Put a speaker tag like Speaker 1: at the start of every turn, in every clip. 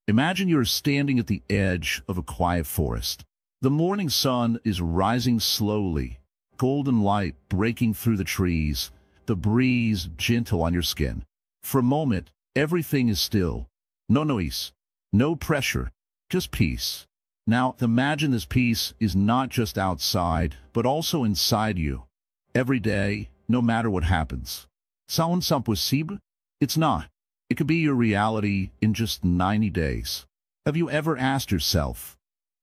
Speaker 1: Imagine you're standing at the edge of a quiet forest. The morning sun is rising slowly, golden light breaking through the trees, the breeze gentle on your skin. For a moment, everything is still. No noise, no pressure, just peace. Now, imagine this peace is not just outside, but also inside you. Every day, no matter what happens. Sounds impossible? It's not. It could be your reality in just 90 days. Have you ever asked yourself,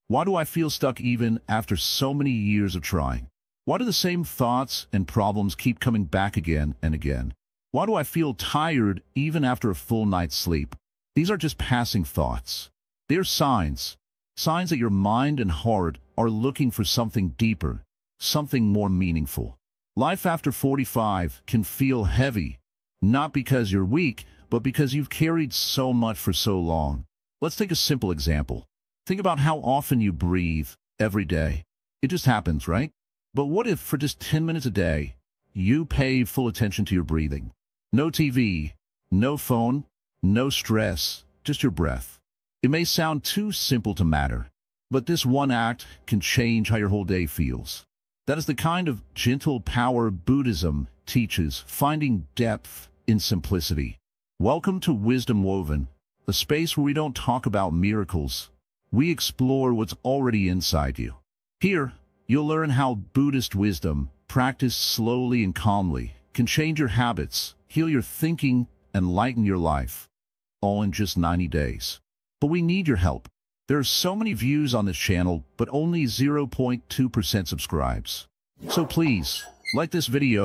Speaker 1: why do I feel stuck even after so many years of trying? Why do the same thoughts and problems keep coming back again and again? Why do I feel tired even after a full night's sleep? These are just passing thoughts. They're signs that your mind and heart are looking for something deeper, something more meaningful. Life after 45 can feel heavy, not because you're weak, but because you've carried so much for so long. Let's take a simple example. Think about how often you breathe every day. It just happens, right? But what if for just 10 minutes a day, you pay full attention to your breathing? No TV, no phone, no stress, just your breath. It may sound too simple to matter, but this one act can change how your whole day feels. That is the kind of gentle power Buddhism teaches, finding depth in simplicity. Welcome to Wisdom Woven, a space where we don't talk about miracles. We explore what's already inside you. Here, you'll learn how Buddhist wisdom, practiced slowly and calmly, can change your habits, heal your thinking, and lighten your life, all in just 90 days. But we need your help. There are so many views on this channel, but only 0.2% subscribes. So please, like this video,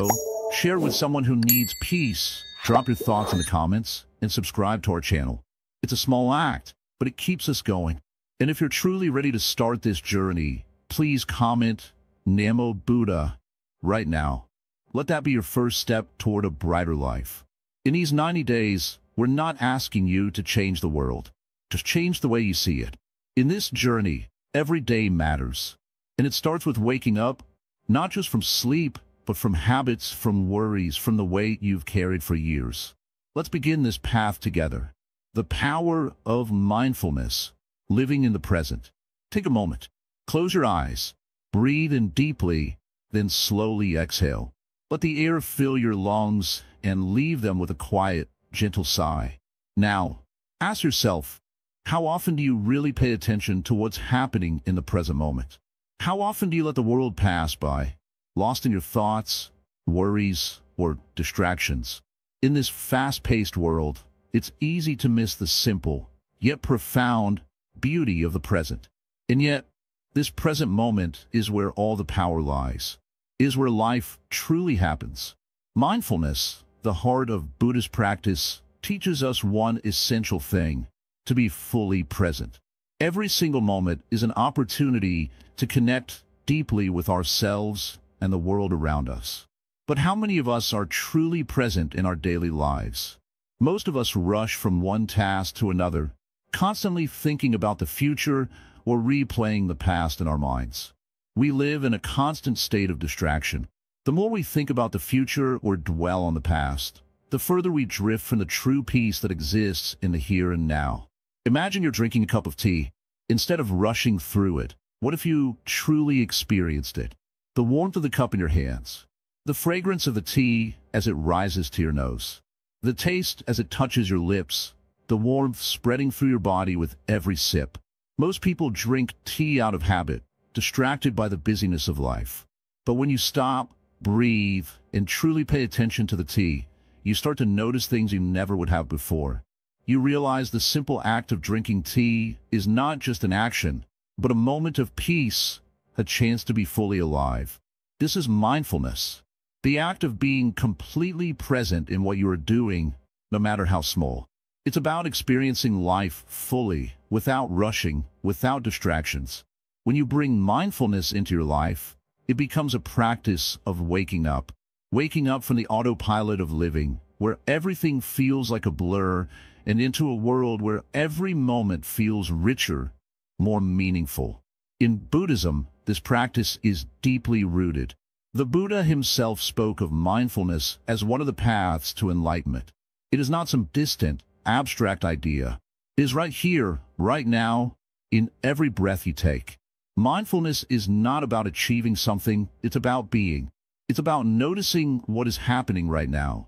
Speaker 1: share with someone who needs peace, drop your thoughts in the comments, and subscribe to our channel. It's a small act, but it keeps us going. And if you're truly ready to start this journey, please comment Namo Buddha right now. Let that be your first step toward a brighter life. In these 90 days, we're not asking you to change the world. Just change the way you see it. In this journey, every day matters. And it starts with waking up, not just from sleep, but from habits, from worries, from the weight you've carried for years. Let's begin this path together. The power of mindfulness, living in the present. Take a moment. Close your eyes. Breathe in deeply, then slowly exhale. Let the air fill your lungs and leave them with a quiet, gentle sigh. Now, ask yourself, how often do you really pay attention to what's happening in the present moment? How often do you let the world pass by, lost in your thoughts, worries, or distractions? In this fast-paced world, it's easy to miss the simple, yet profound, beauty of the present. And yet, this present moment is where all the power lies, is where life truly happens. Mindfulness, the heart of Buddhist practice, teaches us one essential thing: to be fully present. Every single moment is an opportunity to connect deeply with ourselves and the world around us. But how many of us are truly present in our daily lives? Most of us rush from one task to another, constantly thinking about the future or replaying the past in our minds. We live in a constant state of distraction. The more we think about the future or dwell on the past, the further we drift from the true peace that exists in the here and now. Imagine you're drinking a cup of tea. Instead of rushing through it, what if you truly experienced it? The warmth of the cup in your hands, the fragrance of the tea as it rises to your nose, the taste as it touches your lips, the warmth spreading through your body with every sip. Most people drink tea out of habit, distracted by the busyness of life. But when you stop, breathe, and truly pay attention to the tea, you start to notice things you never would have before. You realize the simple act of drinking tea is not just an action, but a moment of peace, a chance to be fully alive. This is mindfulness, the act of being completely present in what you are doing, no matter how small. It's about experiencing life fully, without rushing, without distractions. When you bring mindfulness into your life, it becomes a practice of waking up from the autopilot of living, where everything feels like a blur, and into a world where every moment feels richer, more meaningful. In Buddhism, this practice is deeply rooted. The Buddha himself spoke of mindfulness as one of the paths to enlightenment. It is not some distant, abstract idea, It is right here, right now, in every breath you take. Mindfulness is not about achieving something, it's about being. It's about noticing what is happening right now.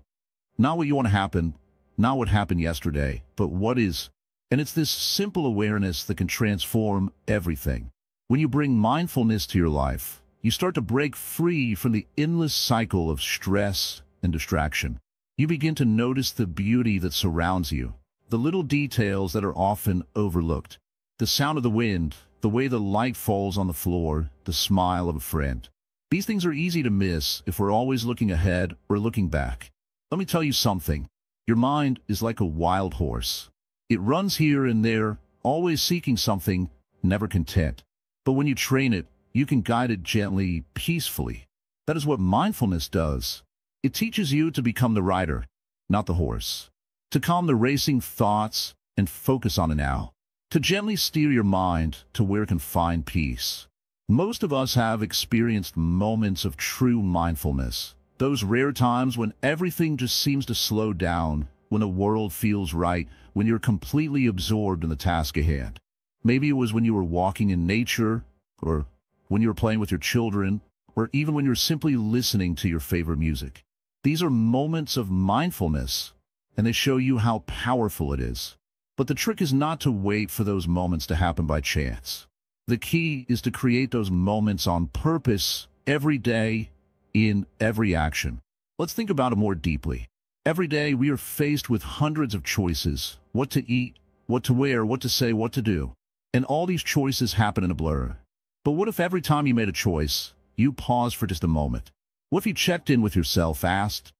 Speaker 1: Not what you want to happen, not what happened yesterday, but what is. And it's this simple awareness that can transform everything. When you bring mindfulness to your life, you start to break free from the endless cycle of stress and distraction. You begin to notice the beauty that surrounds you, the little details that are often overlooked. The sound of the wind, the way the light falls on the floor, the smile of a friend. These things are easy to miss if we're always looking ahead or looking back. Let me tell you something. Your mind is like a wild horse. It runs here and there, always seeking something, never content. But when you train it, you can guide it gently, peacefully. That is what mindfulness does. It teaches you to become the rider, not the horse. To calm the racing thoughts and focus on the now. To gently steer your mind to where it can find peace. Most of us have experienced moments of true mindfulness. Those rare times when everything just seems to slow down, when the world feels right, when you're completely absorbed in the task ahead. Maybe it was when you were walking in nature, or when you were playing with your children, or even when you're simply listening to your favorite music. These are moments of mindfulness, and they show you how powerful it is. But the trick is not to wait for those moments to happen by chance. The key is to create those moments on purpose, every day, in every action. Let's think about it more deeply. Every day we are faced with hundreds of choices: what to eat, what to wear, what to say, what to do. And all these choices happen in a blur. But what if every time you made a choice, you paused for just a moment? What if you checked in with yourself, asked,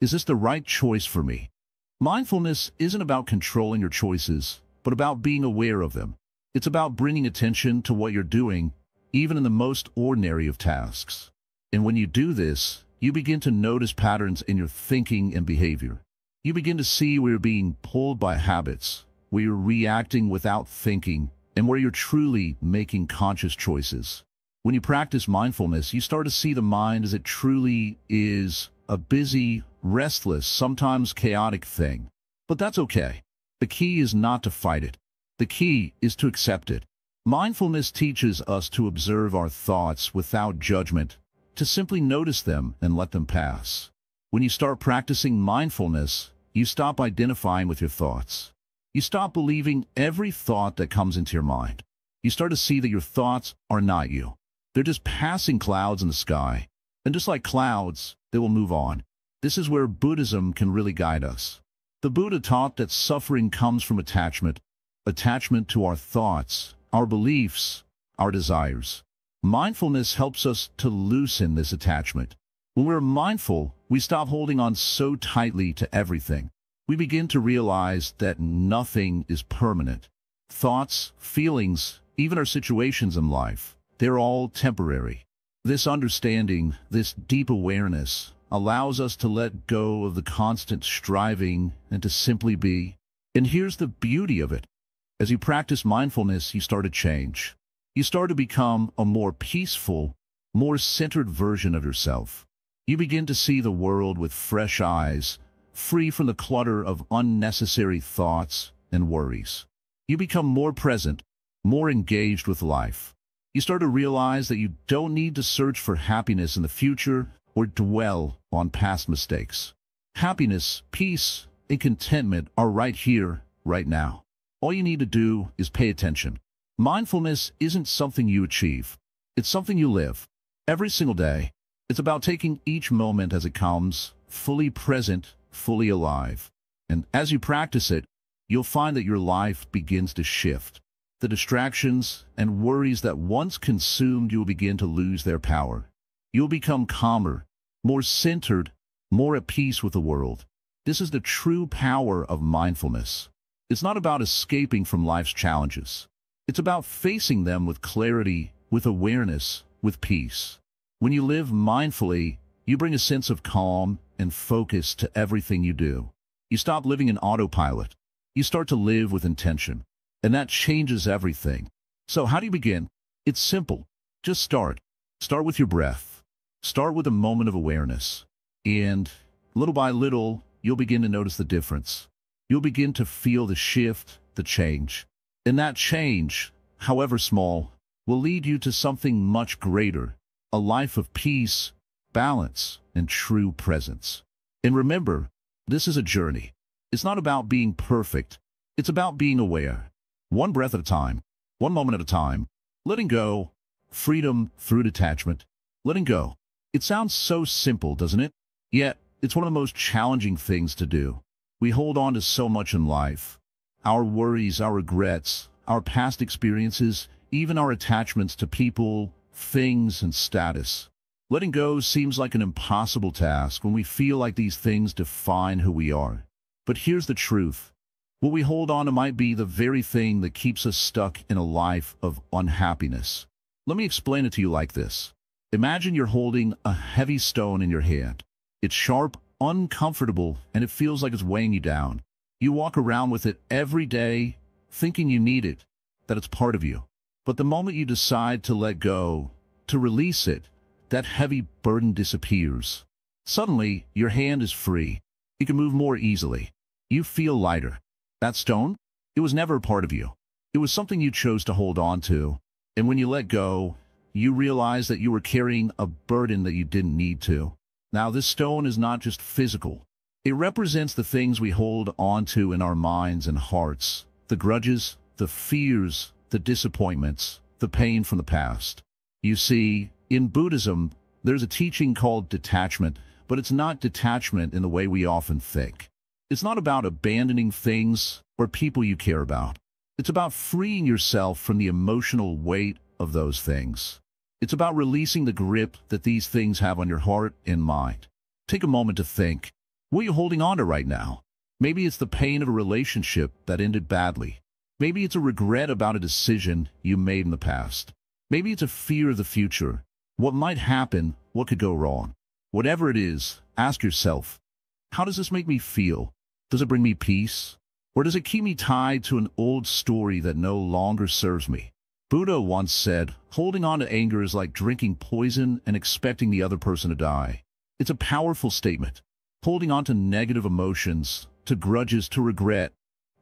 Speaker 1: is this the right choice for me? Mindfulness isn't about controlling your choices, but about being aware of them. It's about bringing attention to what you're doing, even in the most ordinary of tasks. And when you do this, you begin to notice patterns in your thinking and behavior. You begin to see where you're being pulled by habits, where you're reacting without thinking, and where you're truly making conscious choices. When you practice mindfulness, you start to see the mind as it truly is, a busy, restless, sometimes chaotic thing. But that's okay. The key is not to fight it. The key is to accept it. Mindfulness teaches us to observe our thoughts without judgment, to simply notice them and let them pass. When you start practicing mindfulness, you stop identifying with your thoughts. You stop believing every thought that comes into your mind. You start to see that your thoughts are not you. They're just passing clouds in the sky. And just like clouds, they will move on. This is where Buddhism can really guide us. The Buddha taught that suffering comes from attachment to our thoughts, our beliefs, our desires. Mindfulness helps us to loosen this attachment. When we're mindful, we stop holding on so tightly to everything. We begin to realize that nothing is permanent. Thoughts, feelings, even our situations in life, they're all temporary. This understanding, this deep awareness, allows us to let go of the constant striving and to simply be. And here's the beauty of it. As you practice mindfulness, you start to change. You start to become a more peaceful, more centered version of yourself. You begin to see the world with fresh eyes, free from the clutter of unnecessary thoughts and worries. You become more present, more engaged with life. You start to realize that you don't need to search for happiness in the future or dwell on past mistakes. Happiness, peace, and contentment are right here, right now. All you need to do is pay attention. Mindfulness isn't something you achieve. It's something you live. Every single day, it's about taking each moment as it comes, fully present, fully alive. And as you practice it, you'll find that your life begins to shift. The distractions and worries that once consumed you will begin to lose their power. You'll become calmer, more centered, more at peace with the world. This is the true power of mindfulness. It's not about escaping from life's challenges. It's about facing them with clarity, with awareness, with peace. When you live mindfully, you bring a sense of calm and focus to everything you do. You stop living in autopilot. You start to live with intention. And that changes everything. So how do you begin? It's simple. Just start. Start with your breath. Start with a moment of awareness. And little by little, you'll begin to notice the difference. You'll begin to feel the shift the change. And that change, however small, will lead you to something much greater, a life of peace, balance, and true presence. And remember, this is a journey. It's not about being perfect. It's about being aware. One breath at a time, one moment at a time. Letting go, freedom through detachment. Letting go. It sounds so simple, doesn't it? Yet, it's one of the most challenging things to do. We hold on to so much in life. Our worries, our regrets, our past experiences, even our attachments to people, things, and status. Letting go seems like an impossible task when we feel like these things define who we are. But here's the truth. What we hold on to might be the very thing that keeps us stuck in a life of unhappiness. Let me explain it to you like this. Imagine you're holding a heavy stone in your hand. It's sharp, uncomfortable, and it feels like it's weighing you down. You walk around with it every day, thinking you need it, that it's part of you. But the moment you decide to let go, to release it, that heavy burden disappears. Suddenly, your hand is free. You can move more easily. You feel lighter. That stone? It was never a part of you. It was something you chose to hold on to. And when you let go, you realize that you were carrying a burden that you didn't need to. Now, this stone is not just physical. It represents the things we hold on to in our minds and hearts, the grudges, the fears, the disappointments, the pain from the past. You see, in Buddhism, there's a teaching called detachment, but it's not detachment in the way we often think. It's not about abandoning things or people you care about. It's about freeing yourself from the emotional weight of those things. It's about releasing the grip that these things have on your heart and mind. Take a moment to think. What are you holding on to right now? Maybe it's the pain of a relationship that ended badly. Maybe it's a regret about a decision you made in the past. Maybe it's a fear of the future. What might happen? What could go wrong? Whatever it is, ask yourself, how does this make me feel? Does it bring me peace? Or does it keep me tied to an old story that no longer serves me? Buddha once said, holding on to anger is like drinking poison and expecting the other person to die. It's a powerful statement. Holding on to negative emotions, to grudges, to regret,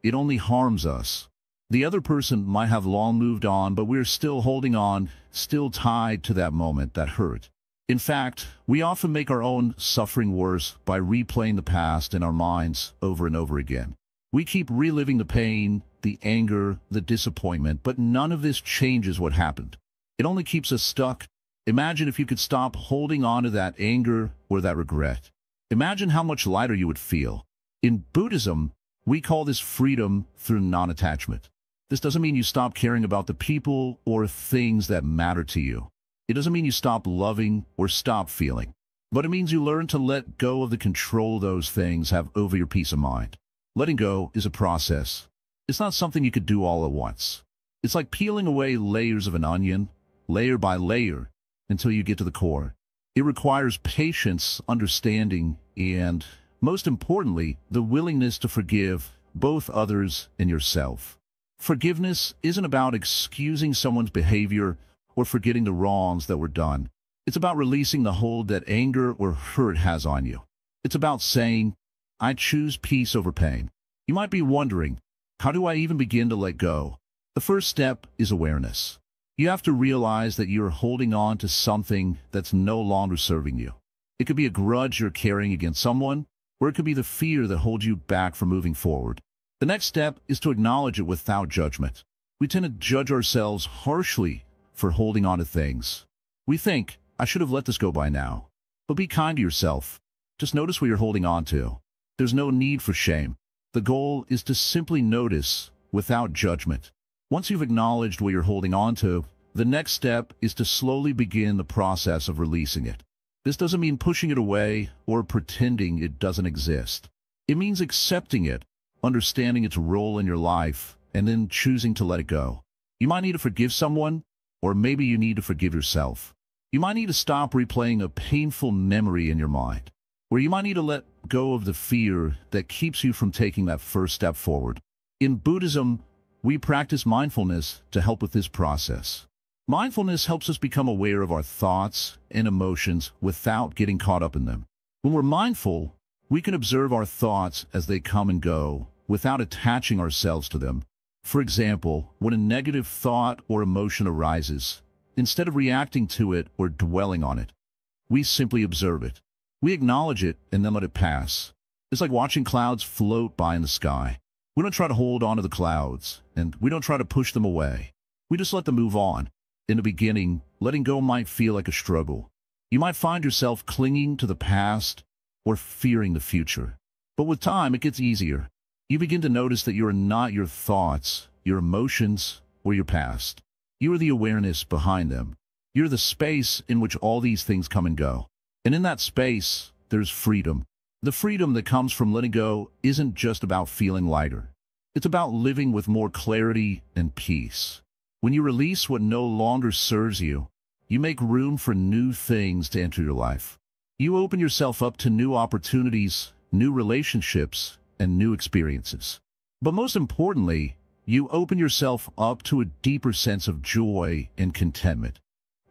Speaker 1: it only harms us. The other person might have long moved on, but we're still holding on, still tied to that moment, that hurt. In fact, we often make our own suffering worse by replaying the past in our minds over and over again. We keep reliving the pain, the anger, the disappointment, but none of this changes what happened. It only keeps us stuck. Imagine if you could stop holding on to that anger or that regret. Imagine how much lighter you would feel. In Buddhism, we call this freedom through non-attachment. This doesn't mean you stop caring about the people or things that matter to you. It doesn't mean you stop loving or stop feeling. But it means you learn to let go of the control those things have over your peace of mind. Letting go is a process. It's not something you could do all at once. It's like peeling away layers of an onion, layer by layer, until you get to the core. It requires patience, understanding, and, most importantly, the willingness to forgive both others and yourself. Forgiveness isn't about excusing someone's behavior or forgetting the wrongs that were done. It's about releasing the hold that anger or hurt has on you. It's about saying, I choose peace over pain. You might be wondering, how do I even begin to let go? The first step is awareness. You have to realize that you're holding on to something that's no longer serving you. It could be a grudge you're carrying against someone, or it could be the fear that holds you back from moving forward. The next step is to acknowledge it without judgment. We tend to judge ourselves harshly for holding on to things. We think, I should have let this go by now. But be kind to yourself. Just notice what you're holding on to. There's no need for shame. The goal is to simply notice without judgment. Once you've acknowledged what you're holding on to, the next step is to slowly begin the process of releasing it. This doesn't mean pushing it away or pretending it doesn't exist. It means accepting it, understanding its role in your life, and then choosing to let it go. You might need to forgive someone, or maybe you need to forgive yourself. You might need to stop replaying a painful memory in your mind, or you might need to let go of the fear that keeps you from taking that first step forward. In Buddhism, we practice mindfulness to help with this process. Mindfulness helps us become aware of our thoughts and emotions without getting caught up in them. When we're mindful, we can observe our thoughts as they come and go without attaching ourselves to them. For example, when a negative thought or emotion arises, instead of reacting to it or dwelling on it, we simply observe it. We acknowledge it and then let it pass. It's like watching clouds float by in the sky. We don't try to hold on to the clouds, and we don't try to push them away. We just let them move on. In the beginning, letting go might feel like a struggle. You might find yourself clinging to the past or fearing the future. But with time, it gets easier. You begin to notice that you are not your thoughts, your emotions, or your past. You are the awareness behind them. You're the space in which all these things come and go. And in that space, there's freedom. The freedom that comes from letting go isn't just about feeling lighter. It's about living with more clarity and peace. When you release what no longer serves you, you make room for new things to enter your life. You open yourself up to new opportunities, new relationships, and new experiences. But most importantly, you open yourself up to a deeper sense of joy and contentment.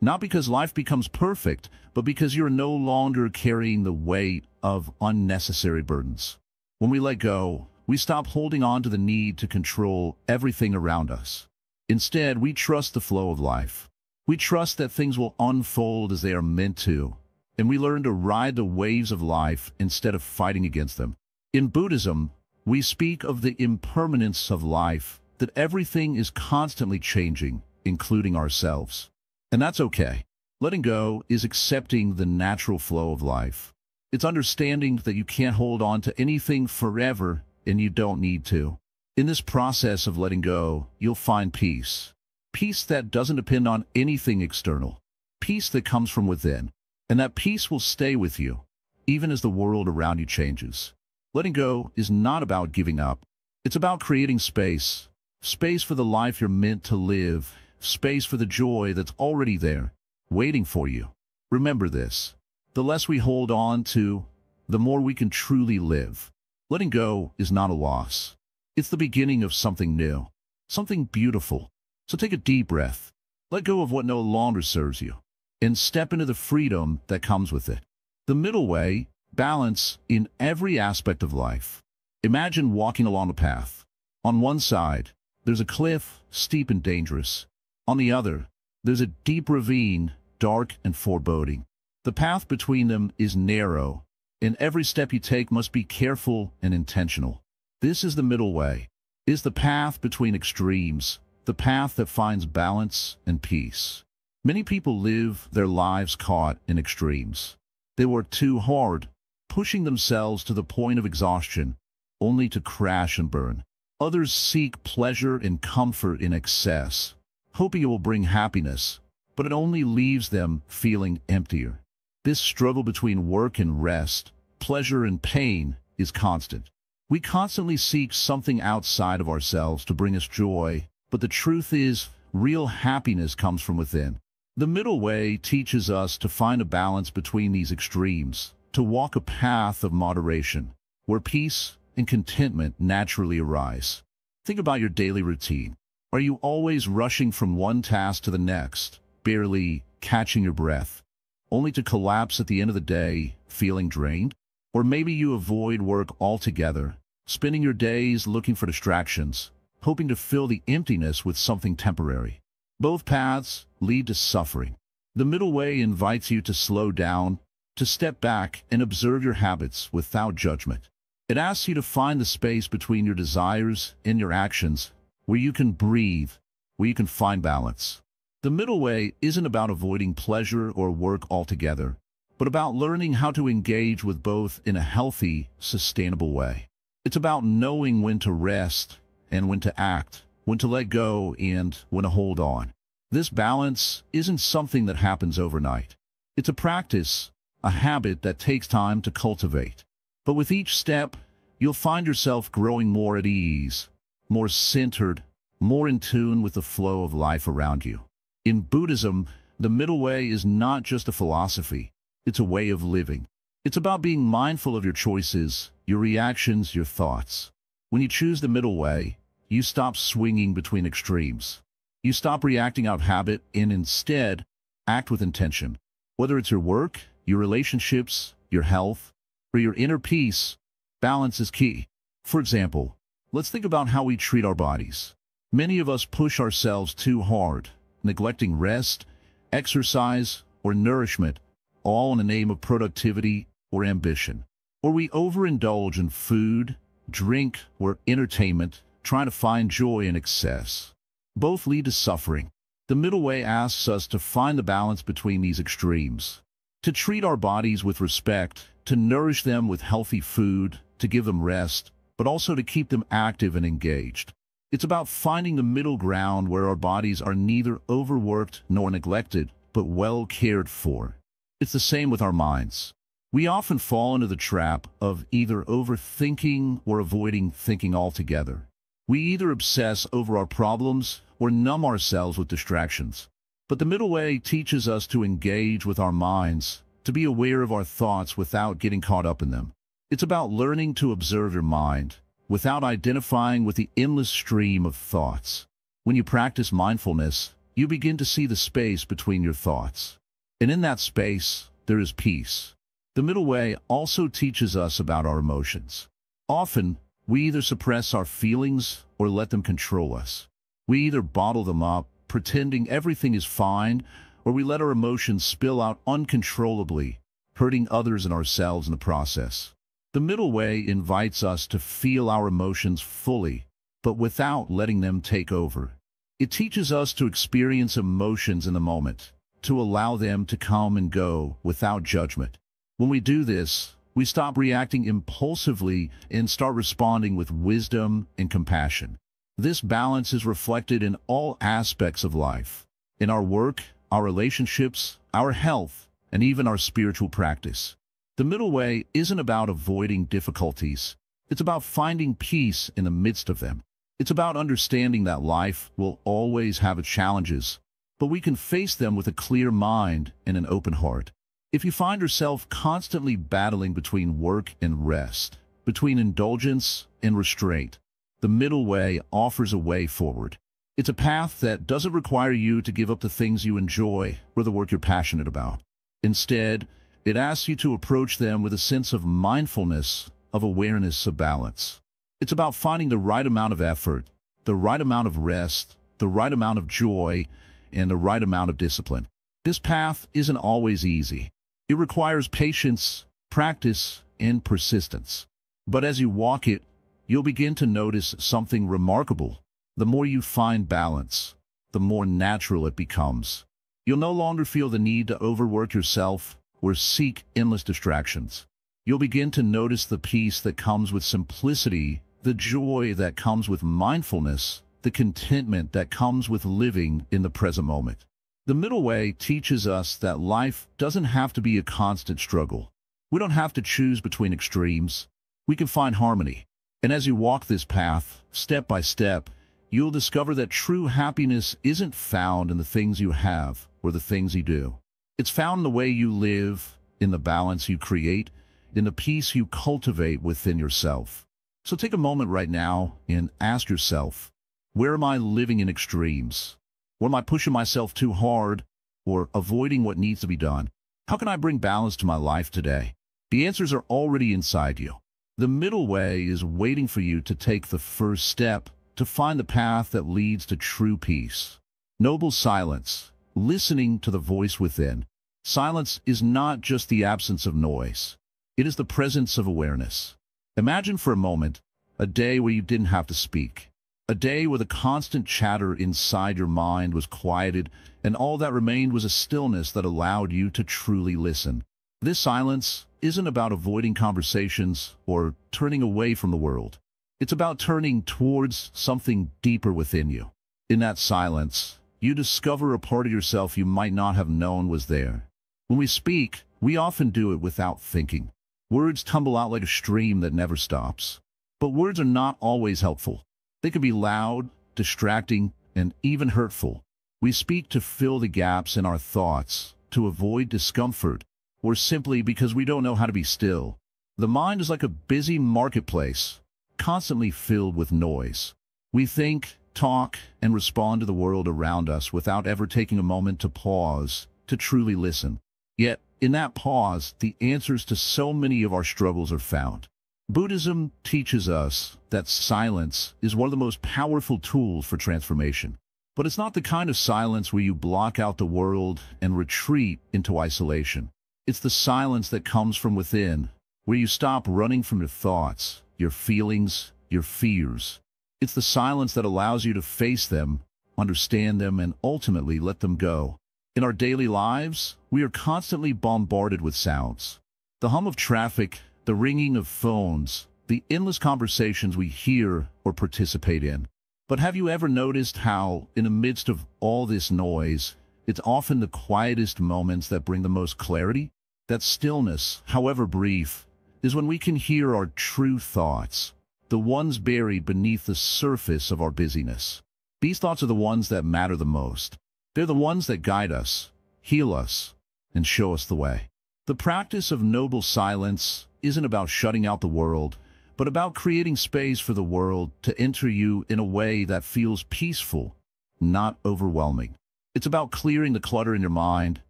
Speaker 1: Not because life becomes perfect, but because you're no longer carrying the weight of unnecessary burdens. When we let go, we stop holding on to the need to control everything around us. Instead, we trust the flow of life. We trust that things will unfold as they are meant to, and we learn to ride the waves of life instead of fighting against them. In Buddhism, we speak of the impermanence of life, that everything is constantly changing, including ourselves. And that's okay. Letting go is accepting the natural flow of life. It's understanding that you can't hold on to anything forever and you don't need to. In this process of letting go, you'll find peace. Peace that doesn't depend on anything external. Peace that comes from within. And that peace will stay with you, even as the world around you changes. Letting go is not about giving up. It's about creating space. Space for the life you're meant to live. Space for the joy that's already there, waiting for you. Remember this. The less we hold on to, the more we can truly live. Letting go is not a loss. It's the beginning of something new, something beautiful. So take a deep breath. Let go of what no longer serves you, and step into the freedom that comes with it. The middle way, balance in every aspect of life. Imagine walking along a path. On one side, there's a cliff, steep and dangerous. On the other, there's a deep ravine, dark and foreboding. The path between them is narrow, and every step you take must be careful and intentional. This is the middle way. It is the path between extremes, the path that finds balance and peace. Many people live their lives caught in extremes. They work too hard, pushing themselves to the point of exhaustion, only to crash and burn. Others seek pleasure and comfort in excess, hoping it will bring happiness, but it only leaves them feeling emptier. This struggle between work and rest, pleasure and pain, is constant. We constantly seek something outside of ourselves to bring us joy, but the truth is, real happiness comes from within. The middle way teaches us to find a balance between these extremes, to walk a path of moderation, where peace and contentment naturally arise. Think about your daily routine. Are you always rushing from one task to the next, barely catching your breath, only to collapse at the end of the day, feeling drained? Or maybe you avoid work altogether, spending your days looking for distractions, hoping to fill the emptiness with something temporary. Both paths lead to suffering. The middle way invites you to slow down, to step back and observe your habits without judgment. It asks you to find the space between your desires and your actions, where you can breathe, where you can find balance. The middle way isn't about avoiding pleasure or work altogether, but about learning how to engage with both in a healthy, sustainable way. It's about knowing when to rest and when to act, when to let go and when to hold on. This balance isn't something that happens overnight. It's a practice, a habit that takes time to cultivate. But with each step, you'll find yourself growing more at ease, more centered, more in tune with the flow of life around you. In Buddhism, the middle way is not just a philosophy, it's a way of living. It's about being mindful of your choices, your reactions, your thoughts. When you choose the middle way, you stop swinging between extremes. You stop reacting out of habit and instead act with intention. Whether it's your work, your relationships, your health, or your inner peace, balance is key. For example, let's think about how we treat our bodies. Many of us push ourselves too hard, neglecting rest, exercise, or nourishment, all in the name of productivity or ambition. Or we overindulge in food, drink, or entertainment, trying to find joy in excess. Both lead to suffering. The middle way asks us to find the balance between these extremes, to treat our bodies with respect, to nourish them with healthy food, to give them rest, but also to keep them active and engaged. It's about finding the middle ground where our bodies are neither overworked nor neglected, but well cared for. It's the same with our minds. We often fall into the trap of either overthinking or avoiding thinking altogether. We either obsess over our problems or numb ourselves with distractions. But the middle way teaches us to engage with our minds, to be aware of our thoughts without getting caught up in them. It's about learning to observe your mind without identifying with the endless stream of thoughts. When you practice mindfulness, you begin to see the space between your thoughts. And in that space, there is peace. The middle way also teaches us about our emotions. Often, we either suppress our feelings or let them control us. We either bottle them up, pretending everything is fine, or we let our emotions spill out uncontrollably, hurting others and ourselves in the process. The middle way invites us to feel our emotions fully, but without letting them take over. It teaches us to experience emotions in the moment, to allow them to come and go without judgment. When we do this, we stop reacting impulsively and start responding with wisdom and compassion. This balance is reflected in all aspects of life, in our work, our relationships, our health, and even our spiritual practice. The middle way isn't about avoiding difficulties. It's about finding peace in the midst of them. It's about understanding that life will always have its challenges, but we can face them with a clear mind and an open heart. If you find yourself constantly battling between work and rest, between indulgence and restraint, the middle way offers a way forward. It's a path that doesn't require you to give up the things you enjoy or the work you're passionate about. Instead, it asks you to approach them with a sense of mindfulness, of awareness, of balance. It's about finding the right amount of effort, the right amount of rest, the right amount of joy, and the right amount of discipline. This path isn't always easy. It requires patience, practice, and persistence. But as you walk it, you'll begin to notice something remarkable. The more you find balance, the more natural it becomes. You'll no longer feel the need to overwork yourself or seek endless distractions. You'll begin to notice the peace that comes with simplicity, the joy that comes with mindfulness, the contentment that comes with living in the present moment. The middle way teaches us that life doesn't have to be a constant struggle. We don't have to choose between extremes. We can find harmony. And as you walk this path, step by step, you'll discover that true happiness isn't found in the things you have or the things you do. It's found in the way you live, in the balance you create, in the peace you cultivate within yourself. So take a moment right now and ask yourself, where am I living in extremes? Or am I pushing myself too hard or avoiding what needs to be done? How can I bring balance to my life today? The answers are already inside you. The middle way is waiting for you to take the first step to find the path that leads to true peace. Noble silence, listening to the voice within. Silence is not just the absence of noise. It is the presence of awareness. Imagine for a moment a day where you didn't have to speak. A day where the constant chatter inside your mind was quieted and all that remained was a stillness that allowed you to truly listen. This silence isn't about avoiding conversations or turning away from the world. It's about turning towards something deeper within you. In that silence, you discover a part of yourself you might not have known was there. When we speak, we often do it without thinking. Words tumble out like a stream that never stops. But words are not always helpful. They can be loud, distracting, and even hurtful. We speak to fill the gaps in our thoughts, to avoid discomfort, or simply because we don't know how to be still. The mind is like a busy marketplace, constantly filled with noise. We think, talk, and respond to the world around us without ever taking a moment to pause, to truly listen. Yet, in that pause, the answers to so many of our struggles are found. Buddhism teaches us that silence is one of the most powerful tools for transformation. But it's not the kind of silence where you block out the world and retreat into isolation. It's the silence that comes from within, where you stop running from your thoughts, your feelings, your fears. It's the silence that allows you to face them, understand them, and ultimately let them go. In our daily lives, we are constantly bombarded with sounds. The hum of traffic, the ringing of phones, the endless conversations we hear or participate in. But have you ever noticed how, in the midst of all this noise, it's often the quietest moments that bring the most clarity? That stillness, however brief, is when we can hear our true thoughts, the ones buried beneath the surface of our busyness. These thoughts are the ones that matter the most. They're the ones that guide us, heal us, and show us the way. The practice of noble silence isn't about shutting out the world, but about creating space for the world to enter you in a way that feels peaceful, not overwhelming. It's about clearing the clutter in your mind,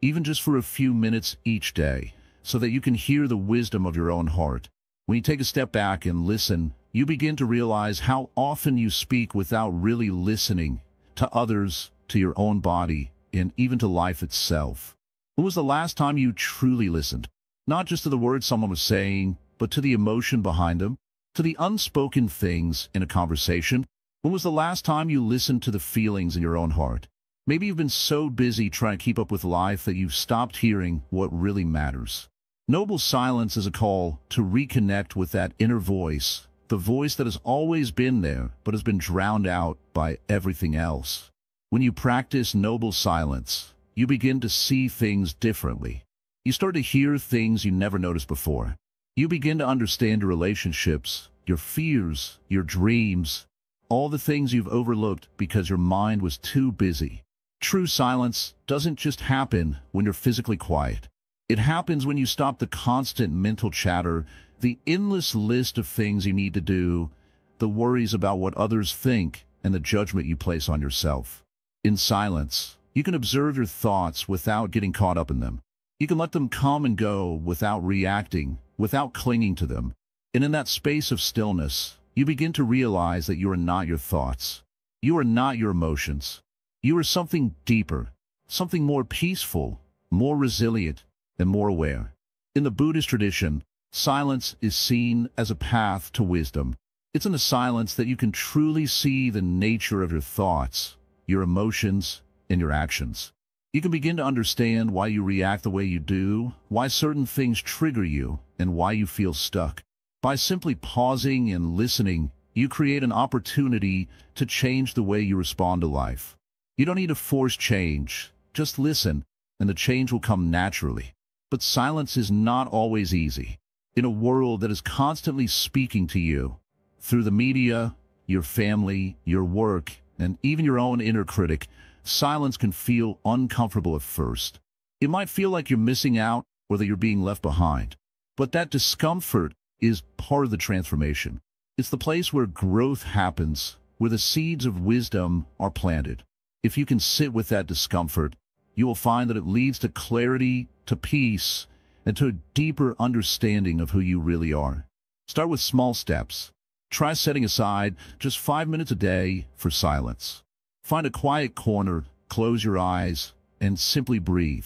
Speaker 1: even just for a few minutes each day, so that you can hear the wisdom of your own heart. When you take a step back and listen, you begin to realize how often you speak without really listening to others, to your own body, and even to life itself. When was the last time you truly listened? Not just to the words someone was saying, but to the emotion behind them, to the unspoken things in a conversation. When was the last time you listened to the feelings in your own heart? Maybe you've been so busy trying to keep up with life that you've stopped hearing what really matters. Noble silence is a call to reconnect with that inner voice, the voice that has always been there but has been drowned out by everything else. When you practice noble silence, you begin to see things differently. You start to hear things you never noticed before. You begin to understand your relationships, your fears, your dreams, all the things you've overlooked because your mind was too busy. True silence doesn't just happen when you're physically quiet. It happens when you stop the constant mental chatter, the endless list of things you need to do, the worries about what others think, and the judgment you place on yourself. In silence, you can observe your thoughts without getting caught up in them. You can let them come and go without reacting, without clinging to them. And in that space of stillness, you begin to realize that you are not your thoughts. You are not your emotions. You are something deeper, something more peaceful, more resilient, and more aware. In the Buddhist tradition, silence is seen as a path to wisdom. It's in the silence that you can truly see the nature of your thoughts, your emotions, and your actions. You can begin to understand why you react the way you do, why certain things trigger you, and why you feel stuck. By simply pausing and listening, you create an opportunity to change the way you respond to life. You don't need to force change. Just listen, and the change will come naturally. But silence is not always easy. In a world that is constantly speaking to you, through the media, your family, your work, and even your own inner critic, silence can feel uncomfortable at first. It might feel like you're missing out or that you're being left behind. But that discomfort is part of the transformation. It's the place where growth happens, where the seeds of wisdom are planted. If you can sit with that discomfort, you will find that it leads to clarity, to peace, and to a deeper understanding of who you really are. Start with small steps. Try setting aside just 5 minutes a day for silence. Find a quiet corner, close your eyes, and simply breathe.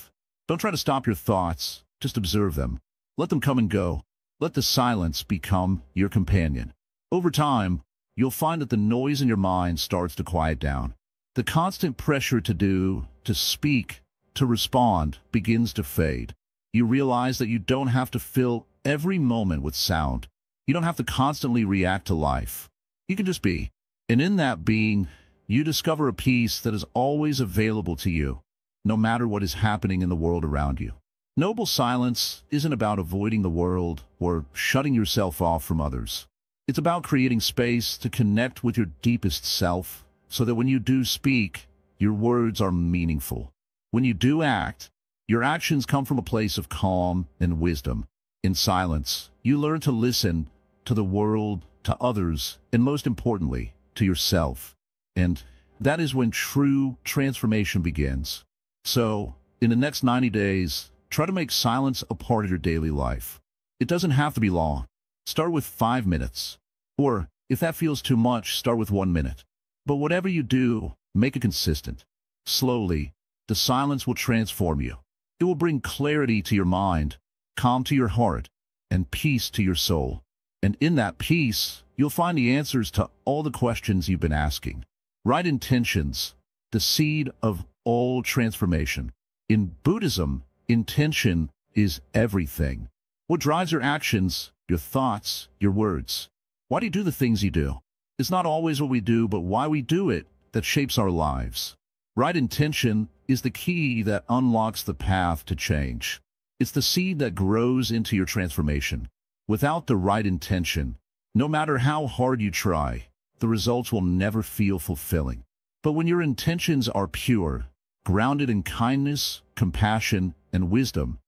Speaker 1: Don't try to stop your thoughts, just observe them. Let them come and go. Let the silence become your companion. Over time, you'll find that the noise in your mind starts to quiet down. The constant pressure to do, to speak, to respond begins to fade. You realize that you don't have to fill every moment with sound. You don't have to constantly react to life. You can just be. And in that being, you discover a peace that is always available to you, no matter what is happening in the world around you. Noble silence isn't about avoiding the world or shutting yourself off from others. It's about creating space to connect with your deepest self, so that when you do speak, your words are meaningful. When you do act, your actions come from a place of calm and wisdom. In silence, you learn to listen to the world, to others, and most importantly, to yourself. And that is when true transformation begins. So, in the next 90 days, try to make silence a part of your daily life. It doesn't have to be long. Start with 5 minutes. Or, if that feels too much, start with 1 minute. But whatever you do, make it consistent. Slowly, the silence will transform you. It will bring clarity to your mind, calm to your heart, and peace to your soul. And in that peace, you'll find the answers to all the questions you've been asking. Right intentions, the seed of all transformation. In Buddhism, intention is everything. What drives your actions, your thoughts, your words? Why do you do the things you do? It's not always what we do, but why we do it that shapes our lives. Right intention is the key that unlocks the path to change. It's the seed that grows into your transformation. Without the right intention, no matter how hard you try, the results will never feel fulfilling. But when your intentions are pure, grounded in kindness, compassion, and wisdom,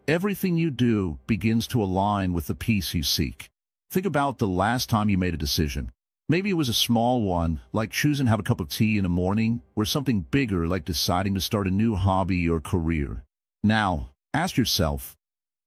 Speaker 1: everything you do begins to align with the peace you seek. Think about the last time you made a decision. Maybe it was a small one, like choosing to have a cup of tea in the morning, or something bigger, like deciding to start a new hobby or career. Now, ask yourself,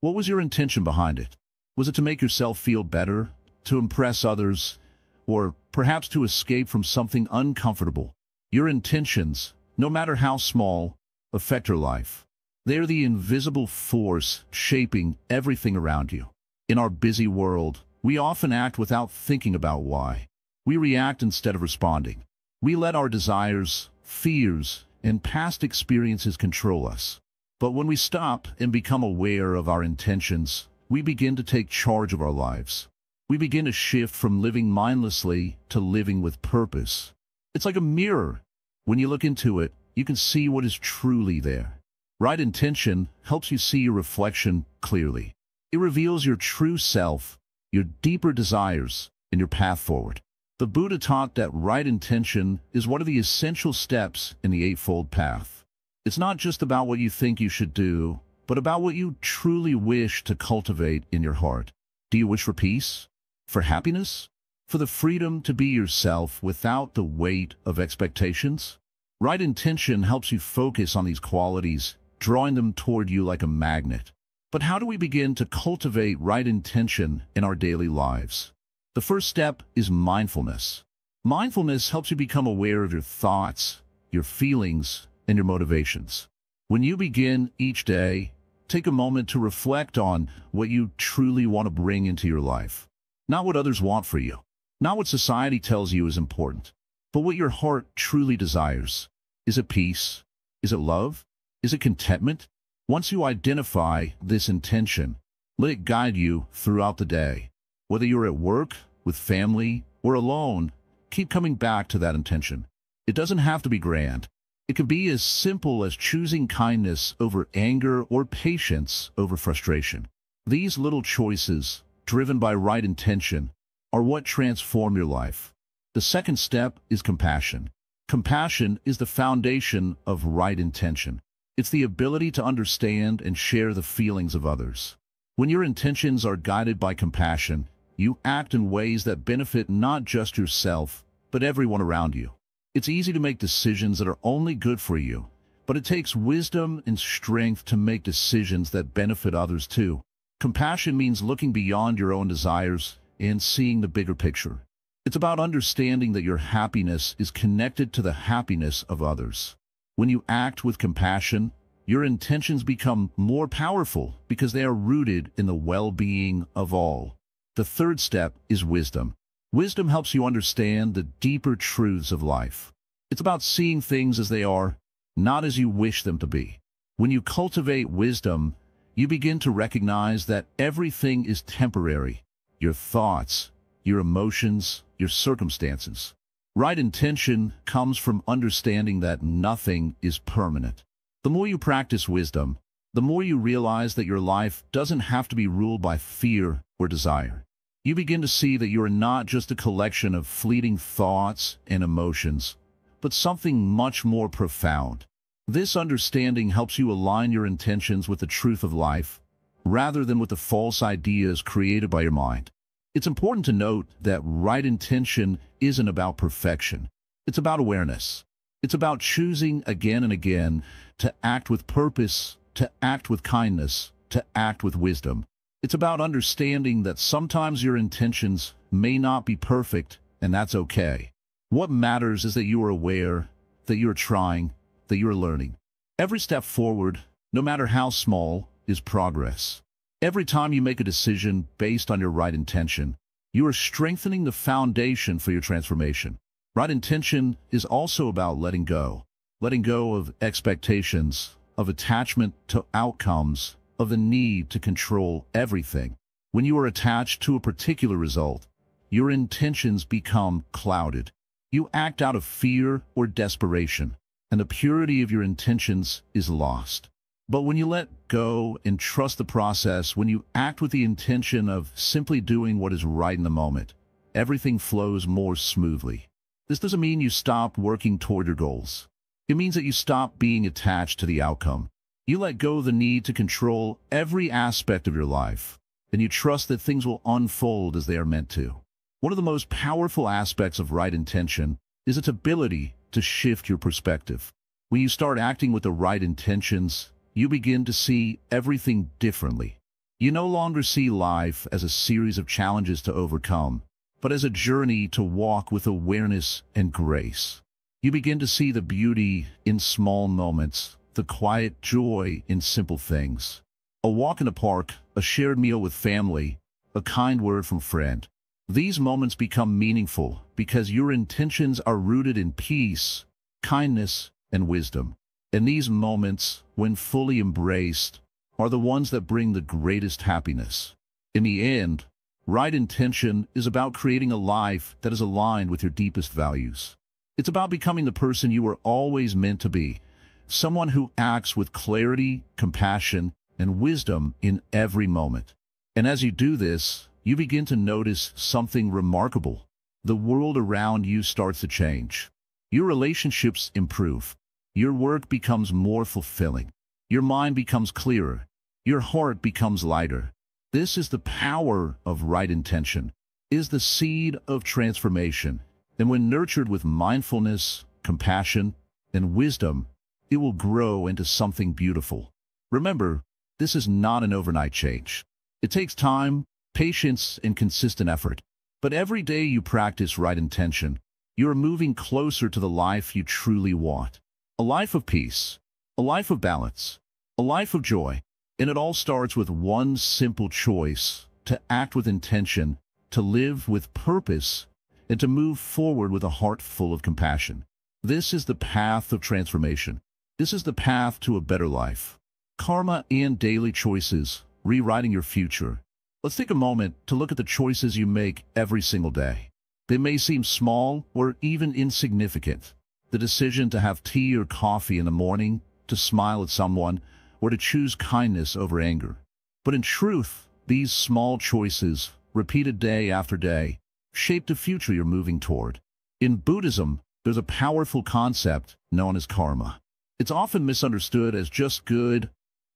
Speaker 1: what was your intention behind it? Was it to make yourself feel better, to impress others, or perhaps to escape from something uncomfortable? Your intentions, no matter how small, affect your life. They are the invisible force shaping everything around you. In our busy world, we often act without thinking about why. We react instead of responding. We let our desires, fears, and past experiences control us. But when we stop and become aware of our intentions, we begin to take charge of our lives. We begin to shift from living mindlessly to living with purpose. It's like a mirror. When you look into it, you can see what is truly there. Right intention helps you see your reflection clearly. It reveals your true self, your deeper desires, and your path forward. The Buddha taught that right intention is one of the essential steps in the Eightfold Path. It's not just about what you think you should do, but about what you truly wish to cultivate in your heart. Do you wish for peace? For happiness? For the freedom to be yourself without the weight of expectations? Right intention helps you focus on these qualities, drawing them toward you like a magnet. But how do we begin to cultivate right intention in our daily lives? The first step is mindfulness. Mindfulness helps you become aware of your thoughts, your feelings, and your motivations. When you begin each day, take a moment to reflect on what you truly want to bring into your life. Not what others want for you, not what society tells you is important, but what your heart truly desires. Is it peace? Is it love? Is it contentment? Once you identify this intention, let it guide you throughout the day. Whether you're at work, with family, or alone, keep coming back to that intention. It doesn't have to be grand. It can be as simple as choosing kindness over anger or patience over frustration. These little choices, driven by right intention, are what transform your life. The second step is compassion. Compassion is the foundation of right intention. It's the ability to understand and share the feelings of others. When your intentions are guided by compassion, you act in ways that benefit not just yourself, but everyone around you. It's easy to make decisions that are only good for you, but it takes wisdom and strength to make decisions that benefit others too. Compassion means looking beyond your own desires and seeing the bigger picture. It's about understanding that your happiness is connected to the happiness of others. When you act with compassion, your intentions become more powerful because they are rooted in the well-being of all. The third step is wisdom. Wisdom helps you understand the deeper truths of life. It's about seeing things as they are, not as you wish them to be. When you cultivate wisdom, you begin to recognize that everything is temporary. Your thoughts, your emotions, your circumstances. Right intention comes from understanding that nothing is permanent. The more you practice wisdom, the more you realize that your life doesn't have to be ruled by fear or desire. You begin to see that you are not just a collection of fleeting thoughts and emotions, but something much more profound. This understanding helps you align your intentions with the truth of life, rather than with the false ideas created by your mind. It's important to note that right intention isn't about perfection. It's about awareness. It's about choosing again and again to act with purpose, to act with kindness, to act with wisdom. It's about understanding that sometimes your intentions may not be perfect, and that's okay. What matters is that you are aware, that you are trying, that you are learning. Every step forward, no matter how small, is progress. Every time you make a decision based on your right intention, you are strengthening the foundation for your transformation. Right intention is also about letting go of expectations, of attachment to outcomes, of the need to control everything. When you are attached to a particular result, your intentions become clouded. You act out of fear or desperation, and the purity of your intentions is lost. But when you let go and trust the process, when you act with the intention of simply doing what is right in the moment, everything flows more smoothly. This doesn't mean you stop working toward your goals. It means that you stop being attached to the outcome. You let go of the need to control every aspect of your life, and you trust that things will unfold as they are meant to. One of the most powerful aspects of right intention is its ability to shift your perspective. When you start acting with the right intentions, you begin to see everything differently. You no longer see life as a series of challenges to overcome, but as a journey to walk with awareness and grace. You begin to see the beauty in small moments, the quiet joy in simple things. A walk in a park, a shared meal with family, a kind word from a friend. These moments become meaningful because your intentions are rooted in peace, kindness, and wisdom. And these moments, when fully embraced, are the ones that bring the greatest happiness. In the end, right intention is about creating a life that is aligned with your deepest values. It's about becoming the person you were always meant to be, someone who acts with clarity, compassion, and wisdom in every moment. And as you do this, you begin to notice something remarkable. The world around you starts to change. Your relationships improve. Your work becomes more fulfilling. Your mind becomes clearer. Your heart becomes lighter. This is the power of right intention, is the seed of transformation. And when nurtured with mindfulness, compassion, and wisdom, it will grow into something beautiful. Remember, this is not an overnight change. It takes time, patience, and consistent effort. But every day you practice right intention, you are moving closer to the life you truly want. A life of peace, a life of balance, a life of joy. And it all starts with one simple choice: to act with intention, to live with purpose, and to move forward with a heart full of compassion. This is the path of transformation. This is the path to a better life. Karma and daily choices, rewriting your future. Let's take a moment to look at the choices you make every single day. They may seem small or even insignificant. The decision to have tea or coffee in the morning, to smile at someone, or to choose kindness over anger. But in truth, these small choices, repeated day after day, shape the future you're moving toward. In Buddhism, there's a powerful concept known as karma. It's often misunderstood as just good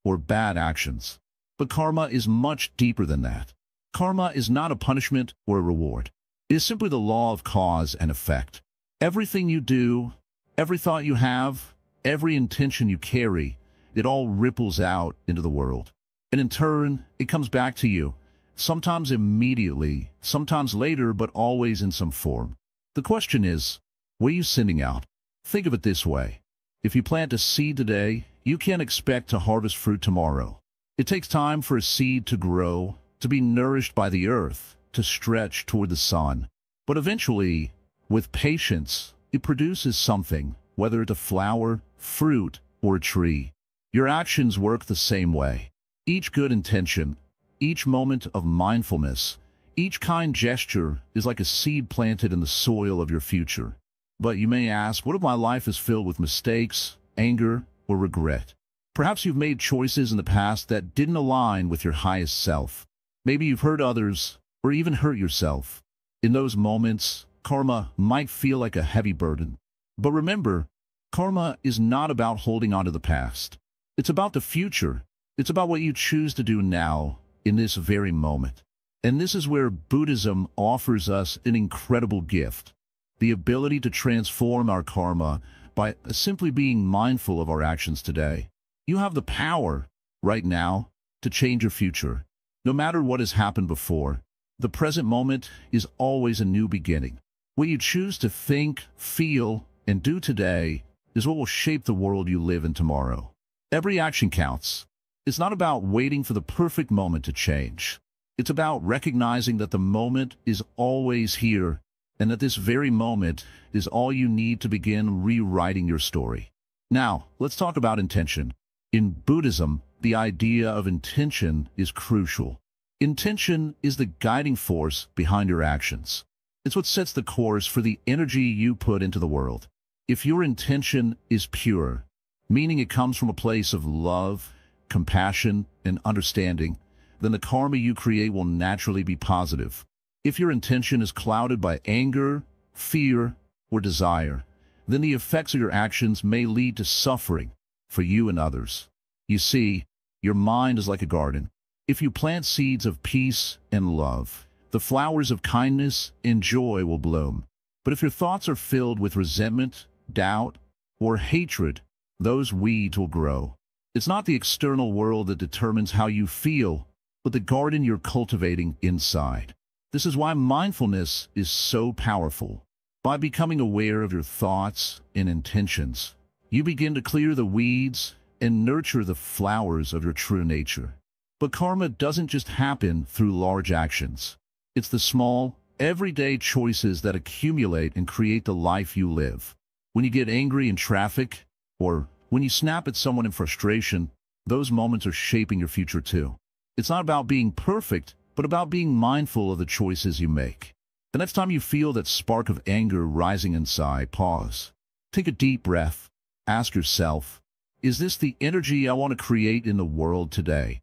Speaker 1: or bad actions. But karma is much deeper than that. Karma is not a punishment or a reward. It is simply the law of cause and effect. Everything you do, every thought you have, every intention you carry, it all ripples out into the world. And in turn, it comes back to you, sometimes immediately, sometimes later, but always in some form. The question is, what are you sending out? Think of it this way. If you plant a seed today, you can't expect to harvest fruit tomorrow. It takes time for a seed to grow, to be nourished by the earth, to stretch toward the sun. But eventually, with patience, it produces something, whether it's a flower, fruit, or a tree. Your actions work the same way. Each good intention, each moment of mindfulness, each kind gesture is like a seed planted in the soil of your future. But you may ask, what if my life is filled with mistakes, anger, or regret? Perhaps you've made choices in the past that didn't align with your highest self. Maybe you've hurt others, or even hurt yourself. In those moments, karma might feel like a heavy burden. But remember, karma is not about holding on to the past. It's about the future. It's about what you choose to do now, in this very moment. And this is where Buddhism offers us an incredible gift: the ability to transform our karma by simply being mindful of our actions today. You have the power, right now, to change your future. No matter what has happened before, the present moment is always a new beginning. What you choose to think, feel, and do today is what will shape the world you live in tomorrow. Every action counts. It's not about waiting for the perfect moment to change. It's about recognizing that the moment is always here, and that this very moment is all you need to begin rewriting your story. Now, let's talk about intention. In Buddhism, the idea of intention is crucial. Intention is the guiding force behind your actions. It's what sets the course for the energy you put into the world. If your intention is pure, meaning it comes from a place of love, compassion, and understanding, then the karma you create will naturally be positive. If your intention is clouded by anger, fear, or desire, then the effects of your actions may lead to suffering for you and others. You see, your mind is like a garden. If you plant seeds of peace and love, the flowers of kindness and joy will bloom. But if your thoughts are filled with resentment, doubt, or hatred, those weeds will grow. It's not the external world that determines how you feel, but the garden you're cultivating inside. This is why mindfulness is so powerful. By becoming aware of your thoughts and intentions, you begin to clear the weeds and nurture the flowers of your true nature. But karma doesn't just happen through large actions. It's the small, everyday choices that accumulate and create the life you live. When you get angry in traffic, or when you snap at someone in frustration, those moments are shaping your future too. It's not about being perfect, but about being mindful of the choices you make. The next time you feel that spark of anger rising inside, pause. Take a deep breath. Ask yourself, is this the energy I want to create in the world today?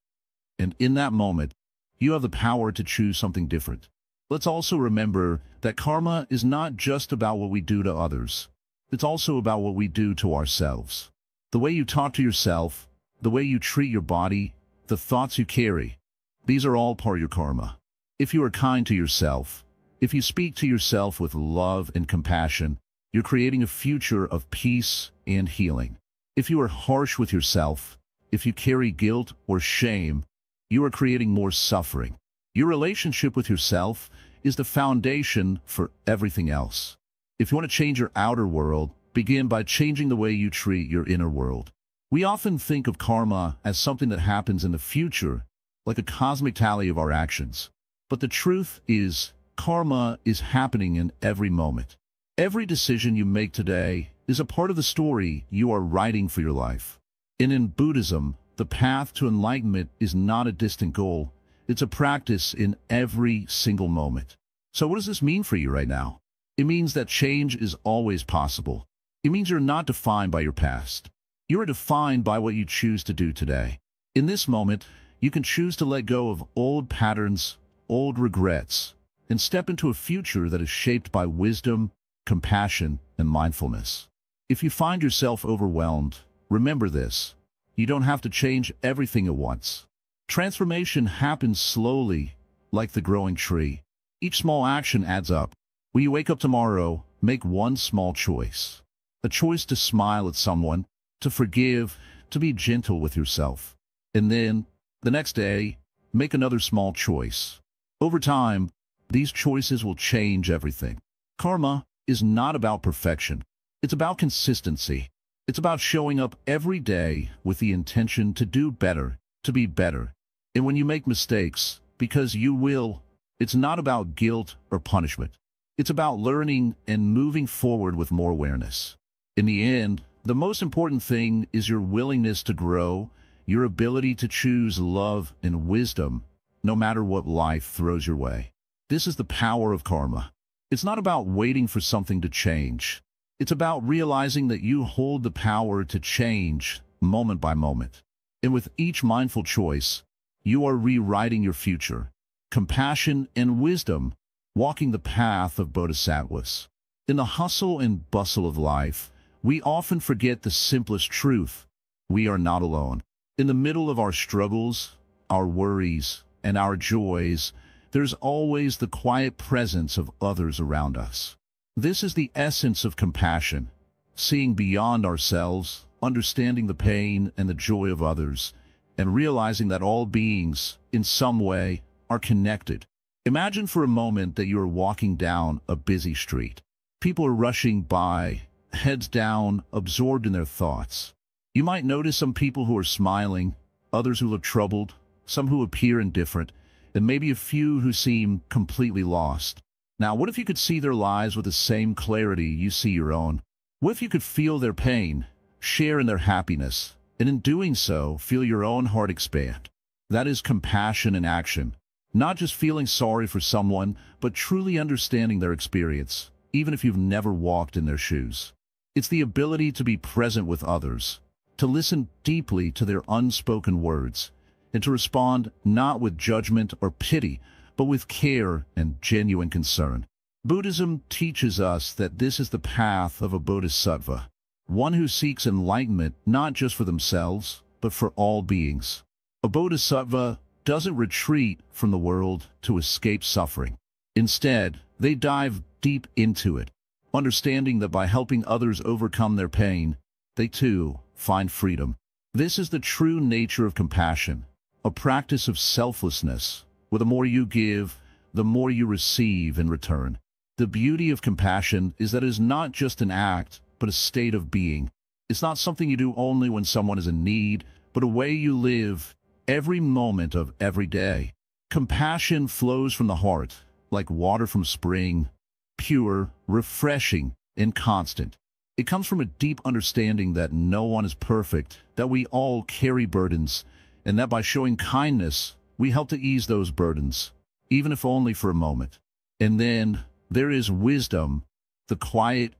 Speaker 1: And in that moment, you have the power to choose something different. Let's also remember that karma is not just about what we do to others. It's also about what we do to ourselves. The way you talk to yourself, the way you treat your body, the thoughts you carry, these are all part of your karma. If you are kind to yourself, if you speak to yourself with love and compassion, you're creating a future of peace and healing. If you are harsh with yourself, if you carry guilt or shame, you are creating more suffering. Your relationship with yourself is the foundation for everything else. If you want to change your outer world, begin by changing the way you treat your inner world. We often think of karma as something that happens in the future, like a cosmic tally of our actions. But the truth is, karma is happening in every moment. Every decision you make today is a part of the story you are writing for your life. And in Buddhism, the path to enlightenment is not a distant goal. It's a practice in every single moment. So what does this mean for you right now? It means that change is always possible. It means you're not defined by your past. You are defined by what you choose to do today. In this moment, you can choose to let go of old patterns, old regrets, and step into a future that is shaped by wisdom, compassion, and mindfulness. If you find yourself overwhelmed, remember this. You don't have to change everything at once. Transformation happens slowly, like the growing tree. Each small action adds up. When you wake up tomorrow, make one small choice. A choice to smile at someone, to forgive, to be gentle with yourself. And then, the next day, make another small choice. Over time, these choices will change everything. Karma is not about perfection. It's about consistency. It's about showing up every day with the intention to do better, to be better. And when you make mistakes, because you will, it's not about guilt or punishment. It's about learning and moving forward with more awareness. In the end, the most important thing is your willingness to grow, your ability to choose love and wisdom, no matter what life throws your way. This is the power of karma. It's not about waiting for something to change. It's about realizing that you hold the power to change moment by moment. And with each mindful choice, you are rewriting your future. Compassion and wisdom, walking the path of bodhisattvas. In the hustle and bustle of life, we often forget the simplest truth. We are not alone. In the middle of our struggles, our worries, and our joys, there's always the quiet presence of others around us. This is the essence of compassion, seeing beyond ourselves, understanding the pain and the joy of others, and realizing that all beings, in some way, are connected. Imagine for a moment that you are walking down a busy street. People are rushing by, heads down, absorbed in their thoughts. You might notice some people who are smiling, others who look troubled, some who appear indifferent, and maybe a few who seem completely lost. Now, what if you could see their lives with the same clarity you see your own? What if you could feel their pain, share in their happiness, and in doing so, feel your own heart expand? That is compassion in action. Not just feeling sorry for someone, but truly understanding their experience, even if you've never walked in their shoes. It's the ability to be present with others, to listen deeply to their unspoken words, and to respond not with judgment or pity, but with care and genuine concern. Buddhism teaches us that this is the path of a bodhisattva, one who seeks enlightenment not just for themselves, but for all beings. A bodhisattva doesn't retreat from the world to escape suffering. Instead, they dive deep into it, understanding that by helping others overcome their pain, they too find freedom. This is the true nature of compassion, a practice of selflessness, where the more you give, the more you receive in return. The beauty of compassion is that it is not just an act, but a state of being. It's not something you do only when someone is in need, but a way you live every moment of every day. Compassion flows from the heart, like water from spring, pure, refreshing, and constant. It comes from a deep understanding that no one is perfect, that we all carry burdens, and that by showing kindness, we help to ease those burdens, even if only for a moment. And then there is wisdom, the quiet,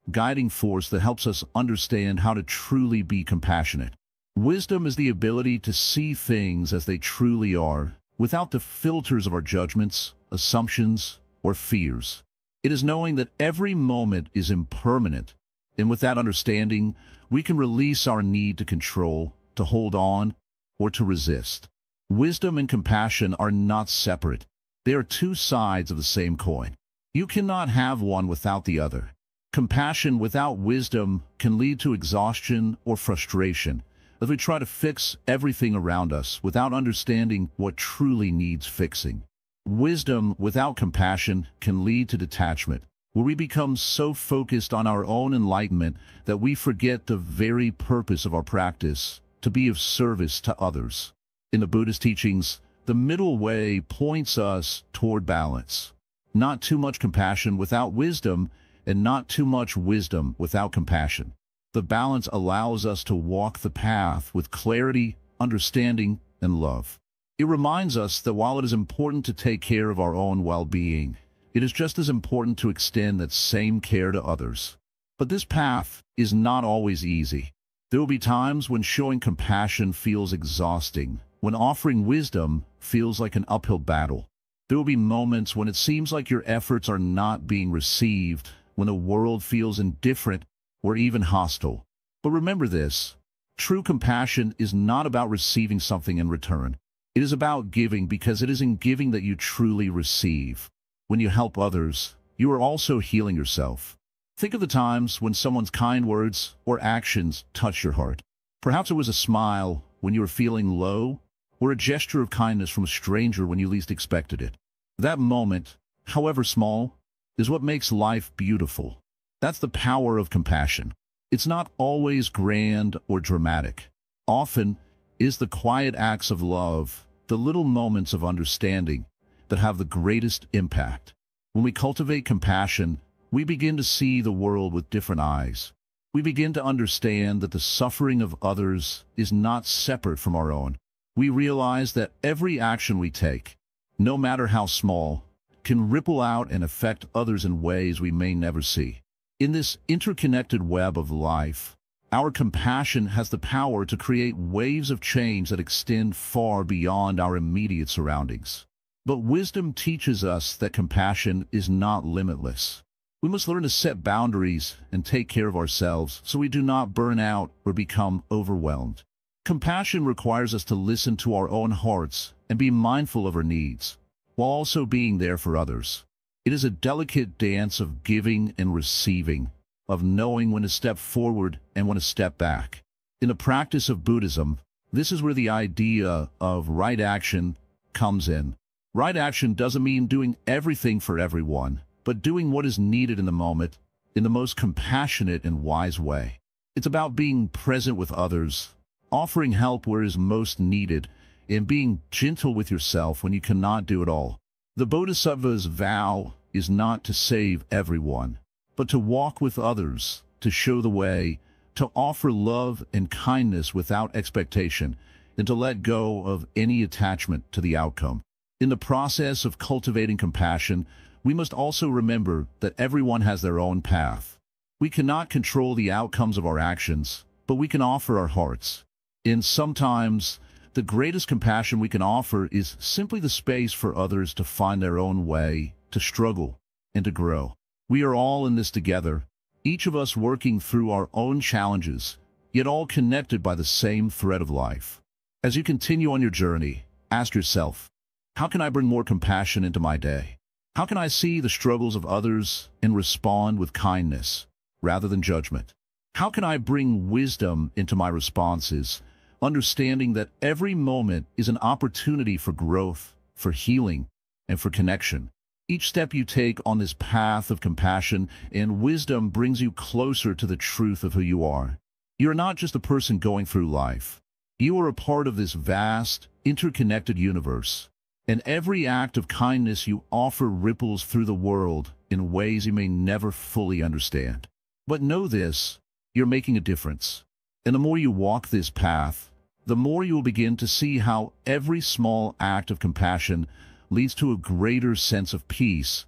Speaker 1: guiding force that helps us understand how to truly be compassionate. Wisdom is the ability to see things as they truly are, without the filters of our judgments, assumptions, or fears. It is knowing that every moment is impermanent, and with that understanding, we can release our need to control, to hold on, or to resist. Wisdom and compassion are not separate. They are two sides of the same coin. You cannot have one without the other. Compassion without wisdom can lead to exhaustion or frustration, as we try to fix everything around us without understanding what truly needs fixing. Wisdom without compassion can lead to detachment, where we become so focused on our own enlightenment that we forget the very purpose of our practice, to be of service to others. In the Buddhist teachings, the middle way points us toward balance. Not too much compassion without wisdom, and not too much wisdom without compassion. The balance allows us to walk the path with clarity, understanding, and love. It reminds us that while it is important to take care of our own well-being, it is just as important to extend that same care to others. But this path is not always easy. There will be times when showing compassion feels exhausting, when offering wisdom feels like an uphill battle. There will be moments when it seems like your efforts are not being received, when the world feels indifferent or even hostile. But remember this, true compassion is not about receiving something in return. It is about giving, because it is in giving that you truly receive. When you help others, you are also healing yourself. Think of the times when someone's kind words or actions touch your heart. Perhaps it was a smile when you were feeling low, or a gesture of kindness from a stranger when you least expected it. That moment, however small, is what makes life beautiful. That's the power of compassion. It's not always grand or dramatic. Often, it is the quiet acts of love, the little moments of understanding, that have the greatest impact. When we cultivate compassion, we begin to see the world with different eyes. We begin to understand that the suffering of others is not separate from our own. We realize that every action we take, no matter how small, can ripple out and affect others in ways we may never see. In this interconnected web of life, our compassion has the power to create waves of change that extend far beyond our immediate surroundings. But wisdom teaches us that compassion is not limitless. We must learn to set boundaries and take care of ourselves so we do not burn out or become overwhelmed. Compassion requires us to listen to our own hearts and be mindful of our needs, while also being there for others. It is a delicate dance of giving and receiving, of knowing when to step forward and when to step back. In the practice of Buddhism, This is where the idea of right action comes in. Right action doesn't mean doing everything for everyone, but doing what is needed in the moment in the most compassionate and wise way. It's about being present with others, offering help where it is most needed, and being gentle with yourself when you cannot do it all. The Bodhisattva's vow is not to save everyone, but to walk with others, to show the way, to offer love and kindness without expectation, and to let go of any attachment to the outcome. In the process of cultivating compassion, we must also remember that everyone has their own path. We cannot control the outcomes of our actions, but we can offer our hearts. And sometimes, the greatest compassion we can offer is simply the space for others to find their own way, to struggle, and to grow. We are all in this together, each of us working through our own challenges, yet all connected by the same thread of life. As you continue on your journey, ask yourself, how can I bring more compassion into my day? How can I see the struggles of others and respond with kindness rather than judgment? How can I bring wisdom into my responses, understanding that every moment is an opportunity for growth, for healing, and for connection? Each step you take on this path of compassion and wisdom brings you closer to the truth of who you are. You're not just a person going through life. You are a part of this vast, interconnected universe. And every act of kindness you offer ripples through the world in ways you may never fully understand. But know this, you're making a difference. And the more you walk this path, the more you will begin to see how every small act of compassion leads to a greater sense of peace,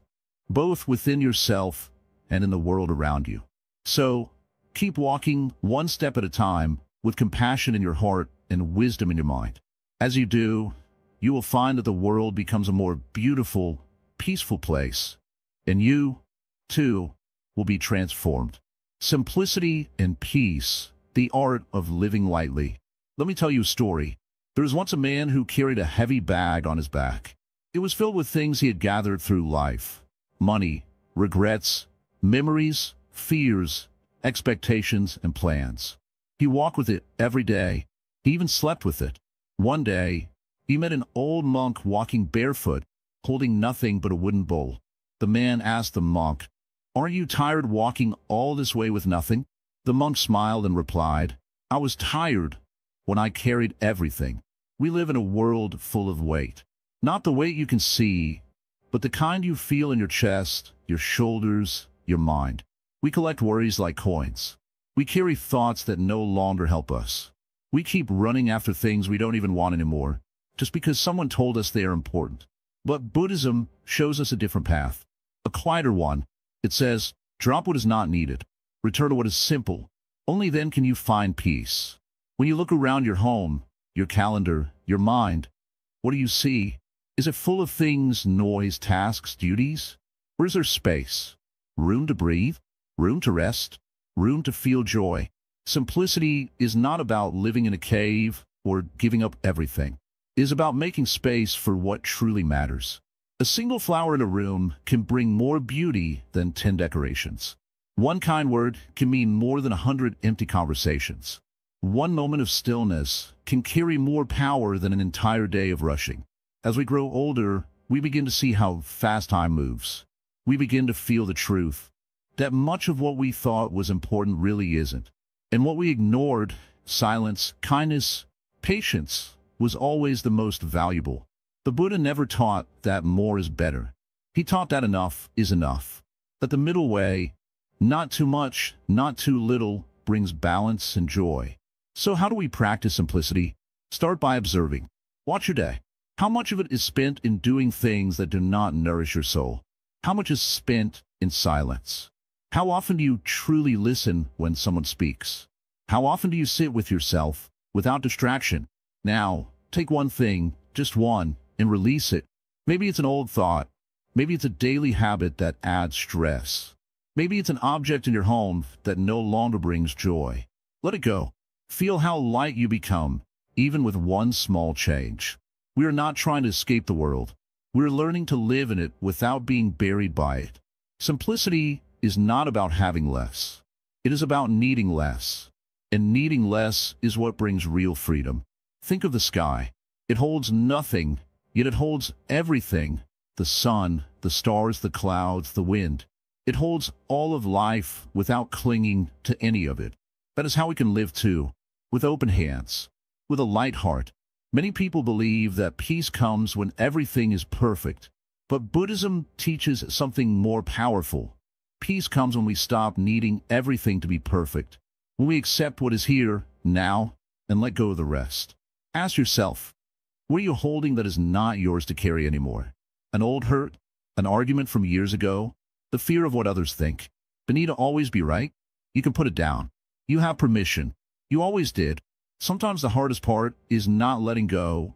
Speaker 1: both within yourself and in the world around you. So, keep walking one step at a time with compassion in your heart and wisdom in your mind. As you do, you will find that the world becomes a more beautiful, peaceful place, and you, too, will be transformed. Simplicity and peace, the art of living lightly. Let me tell you a story. There was once a man who carried a heavy bag on his back. It was filled with things he had gathered through life: money, regrets, memories, fears, expectations, and plans. He walked with it every day. He even slept with it. One day, he met an old monk walking barefoot, holding nothing but a wooden bowl. The man asked the monk, "Aren't you tired walking all this way with nothing?" The monk smiled and replied, "I was tired when I carried everything." We live in a world full of weight. Not the weight you can see, but the kind you feel in your chest, your shoulders, your mind. We collect worries like coins. We carry thoughts that no longer help us. We keep running after things we don't even want anymore, just because someone told us they are important. But Buddhism shows us a different path, a quieter one. It says, drop what is not needed, return to what is simple. Only then can you find peace. When you look around your home, your calendar, your mind, what do you see? Is it full of things, noise, tasks, duties? Or is there space? Room to breathe? Room to rest? Room to feel joy? Simplicity is not about living in a cave or giving up everything. It is about making space for what truly matters. A single flower in a room can bring more beauty than 10 decorations. One kind word can mean more than 100 empty conversations. One moment of stillness can carry more power than an entire day of rushing. As we grow older, we begin to see how fast time moves. We begin to feel the truth that much of what we thought was important really isn't. And what we ignored, silence, kindness, patience, was always the most valuable. The Buddha never taught that more is better. He taught that enough is enough. That the middle way, not too much, not too little, brings balance and joy. So how do we practice simplicity? Start by observing. Watch your day. How much of it is spent in doing things that do not nourish your soul? How much is spent in silence? How often do you truly listen when someone speaks? How often do you sit with yourself, without distraction? Now, take one thing, just one, and release it. Maybe it's an old thought. Maybe it's a daily habit that adds stress. Maybe it's an object in your home that no longer brings joy. Let it go. Feel how light you become, even with one small change. We are not trying to escape the world. We are learning to live in it without being buried by it. Simplicity is not about having less. It is about needing less. And needing less is what brings real freedom. Think of the sky. It holds nothing, yet it holds everything. The sun, the stars, the clouds, the wind. It holds all of life without clinging to any of it. That is how we can live too, with open hands, with a light heart. Many people believe that peace comes when everything is perfect, but Buddhism teaches something more powerful. Peace comes when we stop needing everything to be perfect, when we accept what is here, now, and let go of the rest. Ask yourself, what are you holding that is not yours to carry anymore? An old hurt? An argument from years ago? The fear of what others think? The need to always be right? You can put it down. You have permission. You always did. Sometimes the hardest part is not letting go,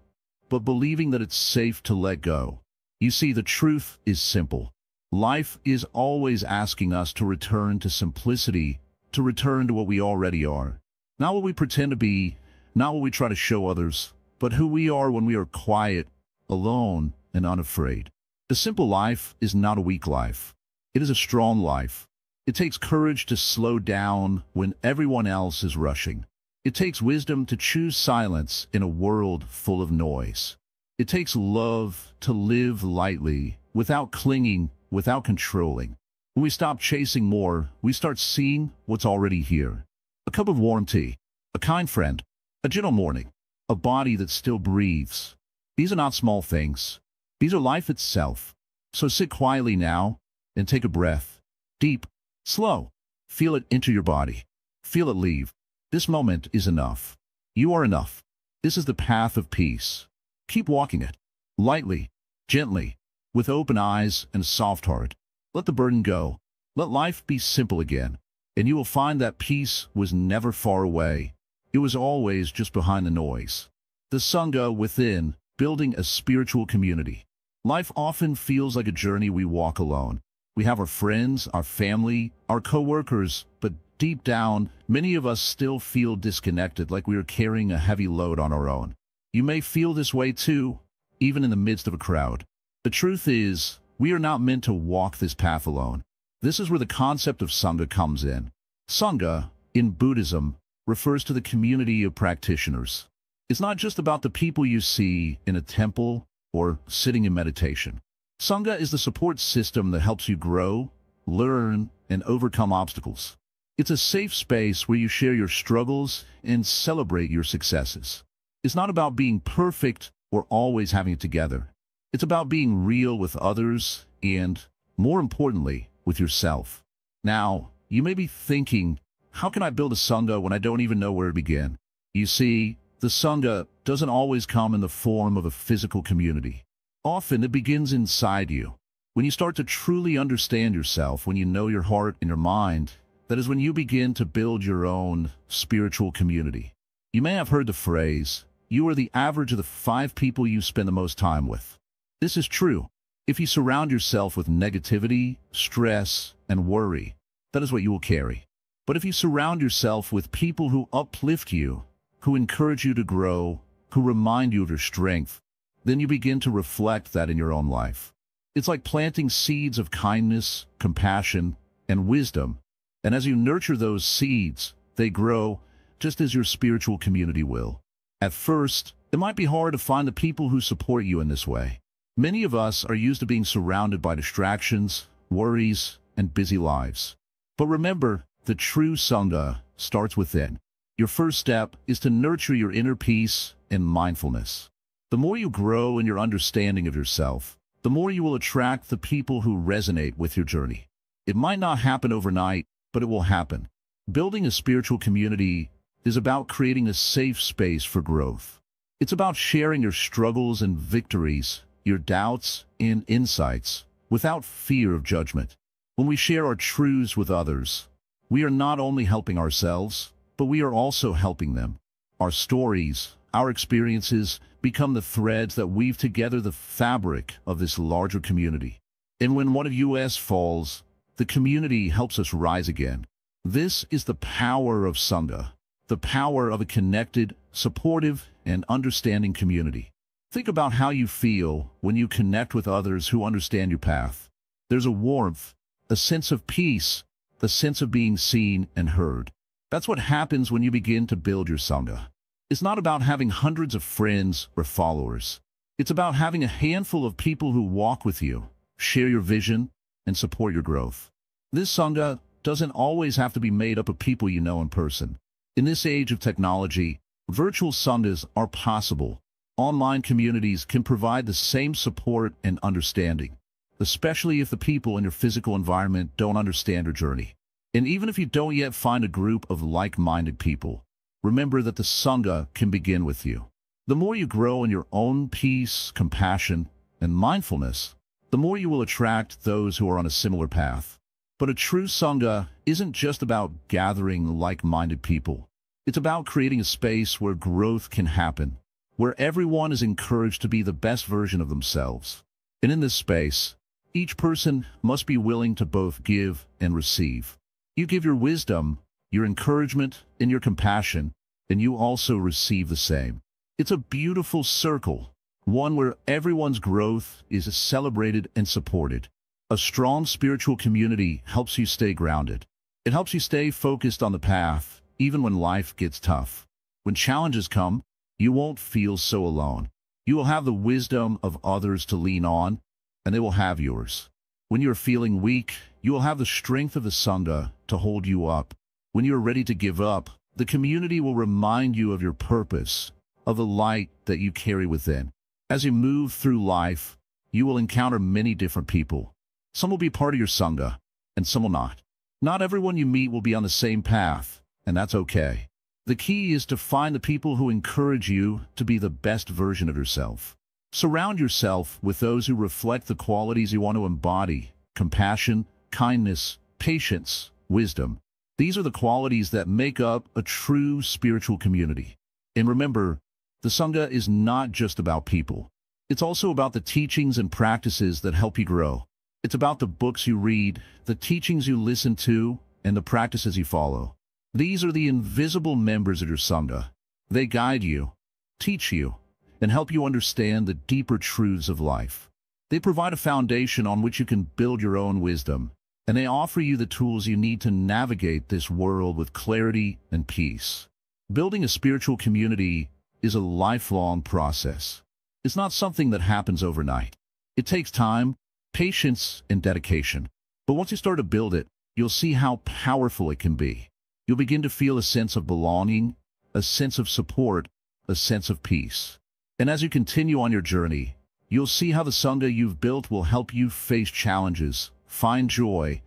Speaker 1: but believing that it's safe to let go. You see, the truth is simple. Life is always asking us to return to simplicity, to return to what we already are. Not what we pretend to be, not what we try to show others, but who we are when we are quiet, alone, and unafraid. The simple life is not a weak life. It is a strong life. It takes courage to slow down when everyone else is rushing. It takes wisdom to choose silence in a world full of noise. It takes love to live lightly, without clinging, without controlling. When we stop chasing more, we start seeing what's already here. A cup of warm tea, a kind friend, a gentle morning, a body that still breathes. These are not small things. These are life itself. So sit quietly now and take a breath. Deep, slow. Feel it enter your body. Feel it leave. This moment is enough. You are enough. This is the path of peace. Keep walking it. Lightly, gently, with open eyes and soft heart. Let the burden go. Let life be simple again. And you will find that peace was never far away. It was always just behind the noise. The Sangha within, building a spiritual community. Life often feels like a journey we walk alone. We have our friends, our family, our co-workers, but deep down, many of us still feel disconnected, like we are carrying a heavy load on our own. You may feel this way too, even in the midst of a crowd. The truth is, we are not meant to walk this path alone. This is where the concept of Sangha comes in. Sangha, in Buddhism, refers to the community of practitioners. It's not just about the people you see in a temple or sitting in meditation. Sangha is the support system that helps you grow, learn, and overcome obstacles. It's a safe space where you share your struggles and celebrate your successes. It's not about being perfect or always having it together. It's about being real with others and, more importantly, with yourself. Now, you may be thinking, how can I build a Sangha when I don't even know where to begin? You see, the Sangha doesn't always come in the form of a physical community. Often it begins inside you. When you start to truly understand yourself, when you know your heart and your mind, that is when you begin to build your own spiritual community. You may have heard the phrase, you are the average of the 5 people you spend the most time with. This is true. If you surround yourself with negativity, stress, and worry, that is what you will carry. But if you surround yourself with people who uplift you, who encourage you to grow, who remind you of your strength, then you begin to reflect that in your own life. It's like planting seeds of kindness, compassion, and wisdom. And as you nurture those seeds, they grow, just as your spiritual community will. At first, it might be hard to find the people who support you in this way. Many of us are used to being surrounded by distractions, worries, and busy lives. But remember, the true Sangha starts within. Your first step is to nurture your inner peace and mindfulness. The more you grow in your understanding of yourself, the more you will attract the people who resonate with your journey. It might not happen overnight, but it will happen. Building a spiritual community is about creating a safe space for growth. It's about sharing your struggles and victories, your doubts and insights, without fear of judgment. When we share our truths with others, we are not only helping ourselves, but we are also helping them. Our stories, our experiences, become the threads that weave together the fabric of this larger community. And when one of us falls, the community helps us rise again. This is the power of Sangha, the power of a connected, supportive, and understanding community. Think about how you feel when you connect with others who understand your path. There's a warmth, a sense of peace, the sense of being seen and heard. That's what happens when you begin to build your Sangha. is not about having hundreds of friends or followers. It's about having a handful of people who walk with you, share your vision, and support your growth. This Sangha doesn't always have to be made up of people you know in person. In this age of technology, virtual Sanghas are possible. Online communities can provide the same support and understanding, especially if the people in your physical environment don't understand your journey. And even if you don't yet find a group of like-minded people, remember that the Sangha can begin with you. The more you grow in your own peace, compassion, and mindfulness, the more you will attract those who are on a similar path. But a true Sangha isn't just about gathering like-minded people. It's about creating a space where growth can happen, where everyone is encouraged to be the best version of themselves. And in this space, each person must be willing to both give and receive. You give your wisdom, your encouragement, and your compassion, and you also receive the same. It's a beautiful circle, one where everyone's growth is celebrated and supported. A strong spiritual community helps you stay grounded. It helps you stay focused on the path, even when life gets tough. When challenges come, you won't feel so alone. You will have the wisdom of others to lean on, and they will have yours. When you're feeling weak, you will have the strength of the Sangha to hold you up. When you're ready to give up, the community will remind you of your purpose, of the light that you carry within. As you move through life, you will encounter many different people. Some will be part of your Sangha, and some will not. Not everyone you meet will be on the same path, and that's okay. The key is to find the people who encourage you to be the best version of yourself. Surround yourself with those who reflect the qualities you want to embody: compassion, kindness, patience, wisdom. These are the qualities that make up a true spiritual community. And remember, the Sangha is not just about people. It's also about the teachings and practices that help you grow. It's about the books you read, the teachings you listen to, and the practices you follow. These are the invisible members of your Sangha. They guide you, teach you, and help you understand the deeper truths of life. They provide a foundation on which you can build your own wisdom, and they offer you the tools you need to navigate this world with clarity and peace. Building a spiritual community is a lifelong process. It's not something that happens overnight. It takes time, patience, and dedication. But once you start to build it, you'll see how powerful it can be. You'll begin to feel a sense of belonging, a sense of support, a sense of peace. And as you continue on your journey, you'll see how the Sangha you've built will help you face challenges, find joy,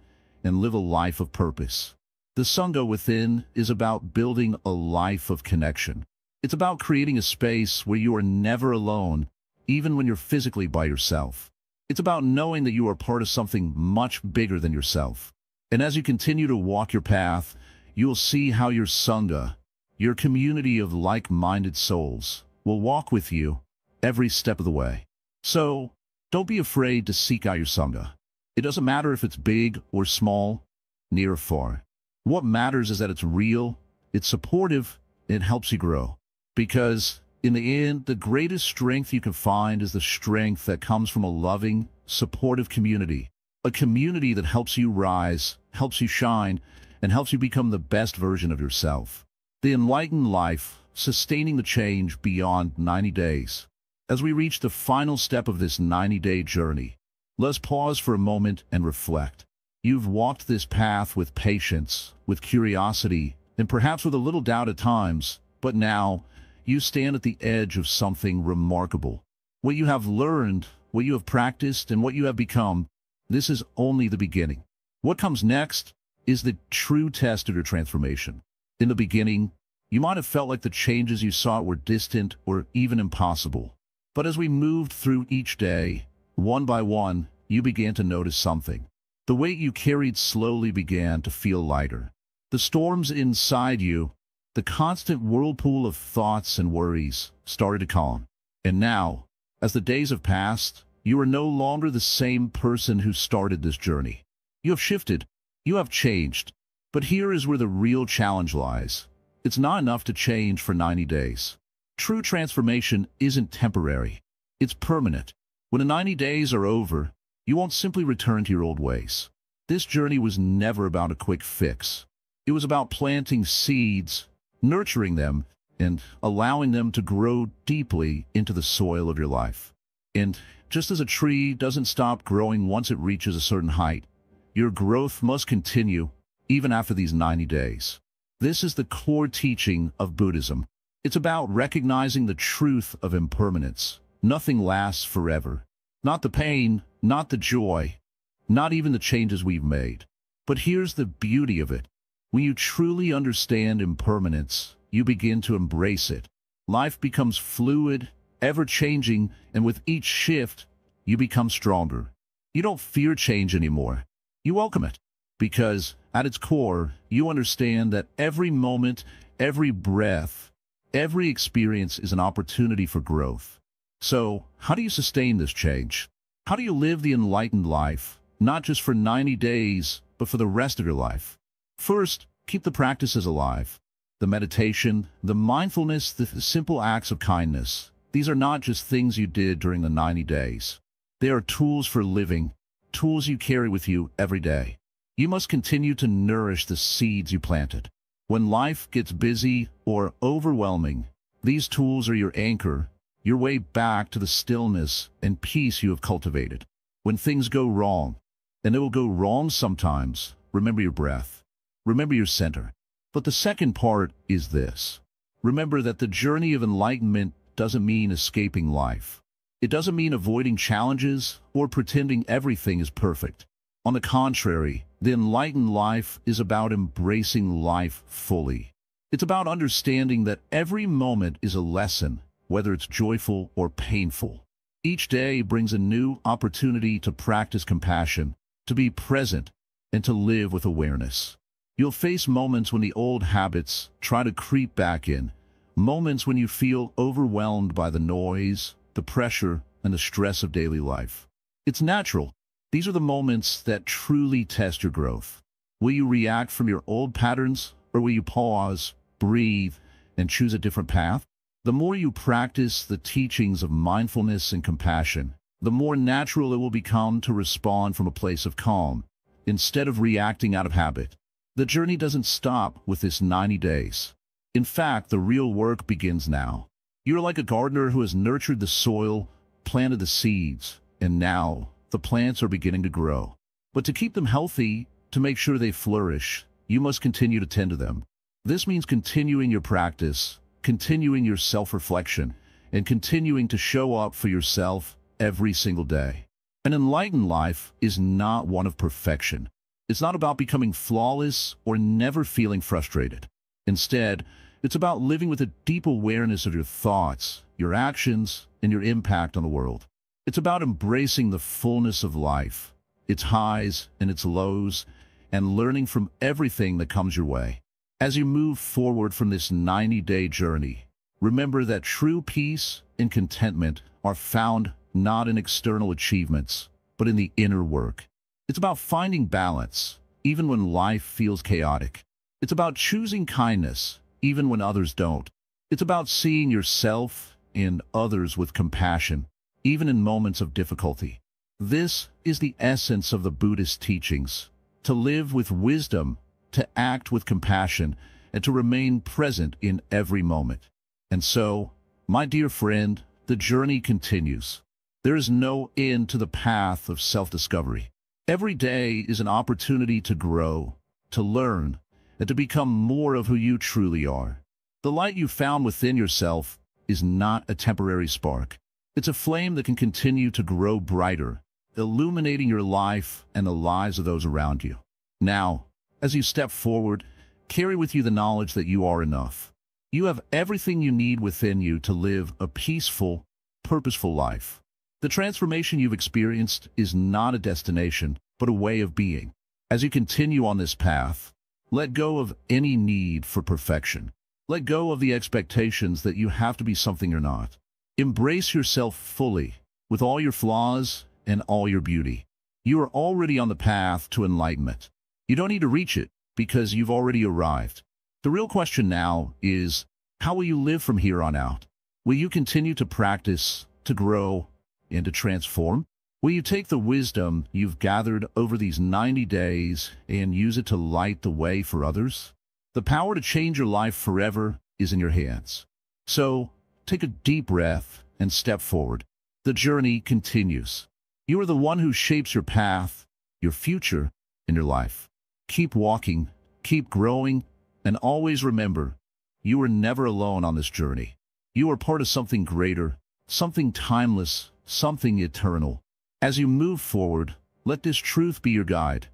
Speaker 1: and live a life of purpose. The Sangha within is about building a life of connection. It's about creating a space where you are never alone, even when you're physically by yourself. It's about knowing that you are part of something much bigger than yourself. And as you continue to walk your path, you'll see how your Sangha, your community of like-minded souls, will walk with you every step of the way. So, don't be afraid to seek out your Sangha. It doesn't matter if it's big or small, near or far. What matters is that it's real, it's supportive, and it helps you grow. Because, in the end, the greatest strength you can find is the strength that comes from a loving, supportive community. A community that helps you rise, helps you shine, and helps you become the best version of yourself. The enlightened life, sustaining the change beyond 90 days. As we reach the final step of this 90-day journey, let's pause for a moment and reflect. You've walked this path with patience, with curiosity, and perhaps with a little doubt at times, but now you stand at the edge of something remarkable. What you have learned, what you have practiced, and what you have become, this is only the beginning. What comes next is the true test of your transformation. In the beginning, you might have felt like the changes you sought were distant or even impossible. But as we moved through each day, one by one, you began to notice something. The weight you carried slowly began to feel lighter. The storms inside you, the constant whirlpool of thoughts and worries, started to calm. And now, as the days have passed, you are no longer the same person who started this journey. You have shifted. You have changed. But here is where the real challenge lies. It's not enough to change for 90 days. True transformation isn't temporary. It's permanent. When the 90 days are over, you won't simply return to your old ways. This journey was never about a quick fix. It was about planting seeds, nurturing them, and allowing them to grow deeply into the soil of your life. And just as a tree doesn't stop growing once it reaches a certain height, your growth must continue even after these 90 days. This is the core teaching of Buddhism. It's about recognizing the truth of impermanence. Nothing lasts forever. Not the pain, not the joy, not even the changes we've made. But here's the beauty of it. When you truly understand impermanence, you begin to embrace it. Life becomes fluid, ever-changing, and with each shift, you become stronger. You don't fear change anymore. You welcome it, because at its core, you understand that every moment, every breath, every experience is an opportunity for growth. So, how do you sustain this change? How do you live the enlightened life, not just for 90 days, but for the rest of your life? First, keep the practices alive. The meditation, the mindfulness, the simple acts of kindness. These are not just things you did during the 90 days. They are tools for living, tools you carry with you every day. You must continue to nourish the seeds you planted. When life gets busy or overwhelming, these tools are your anchor, your way back to the stillness and peace you have cultivated. When things go wrong, and they will go wrong sometimes, remember your breath. Remember your center. But the second part is this. Remember that the journey of enlightenment doesn't mean escaping life. It doesn't mean avoiding challenges or pretending everything is perfect. On the contrary, the enlightened life is about embracing life fully. It's about understanding that every moment is a lesson, whether it's joyful or painful. Each day brings a new opportunity to practice compassion, to be present, and to live with awareness. You'll face moments when the old habits try to creep back in, moments when you feel overwhelmed by the noise, the pressure, and the stress of daily life. It's natural. These are the moments that truly test your growth. Will you react from your old patterns, or will you pause, breathe, and choose a different path? The more you practice the teachings of mindfulness and compassion, the more natural it will become to respond from a place of calm, instead of reacting out of habit. The journey doesn't stop with this 90 days. In fact, the real work begins now. You're like a gardener who has nurtured the soil, planted the seeds, and now the plants are beginning to grow. But to keep them healthy, to make sure they flourish, you must continue to tend to them. This means continuing your practice, continuing your self-reflection, and continuing to show up for yourself every single day. An enlightened life is not one of perfection. It's not about becoming flawless or never feeling frustrated. Instead, it's about living with a deep awareness of your thoughts, your actions, and your impact on the world. It's about embracing the fullness of life, its highs and its lows, and learning from everything that comes your way. As you move forward from this 90-day journey, remember that true peace and contentment are found not in external achievements, but in the inner work. It's about finding balance, even when life feels chaotic. It's about choosing kindness, even when others don't. It's about seeing yourself and others with compassion, even in moments of difficulty. This is the essence of the Buddhist teachings: to live with wisdom, to act with compassion, and to remain present in every moment. And so, my dear friend, the journey continues. There is no end to the path of self-discovery. Every day is an opportunity to grow, to learn, and to become more of who you truly are. The light you found within yourself is not a temporary spark. It's a flame that can continue to grow brighter, illuminating your life and the lives of those around you. Now, as you step forward, carry with you the knowledge that you are enough. You have everything you need within you to live a peaceful, purposeful life. The transformation you've experienced is not a destination, but a way of being. As you continue on this path, let go of any need for perfection. Let go of the expectations that you have to be something you're not. Embrace yourself fully, with all your flaws and all your beauty. You are already on the path to enlightenment. You don't need to reach it, because you've already arrived. The real question now is, how will you live from here on out? Will you continue to practice, to grow, and to transform? Will you take the wisdom you've gathered over these 90 days and use it to light the way for others? The power to change your life forever is in your hands. So, take a deep breath and step forward. The journey continues. You are the one who shapes your path, your future, and your life. Keep walking, keep growing, and always remember, you are never alone on this journey. You are part of something greater, something timeless, something eternal. As you move forward, let this truth be your guide.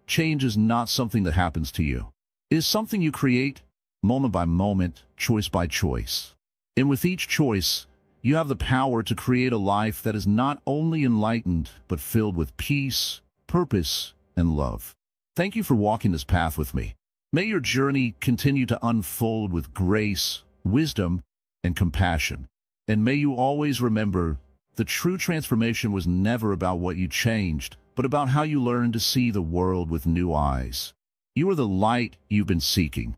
Speaker 1: Change is not something that happens to you. It is something you create, moment by moment, choice by choice. And with each choice, you have the power to create a life that is not only enlightened, but filled with peace, purpose, and love. Thank you for walking this path with me. May your journey continue to unfold with grace, wisdom, and compassion. And may you always remember, the true transformation was never about what you changed, but about how you learned to see the world with new eyes. You are the light you've been seeking,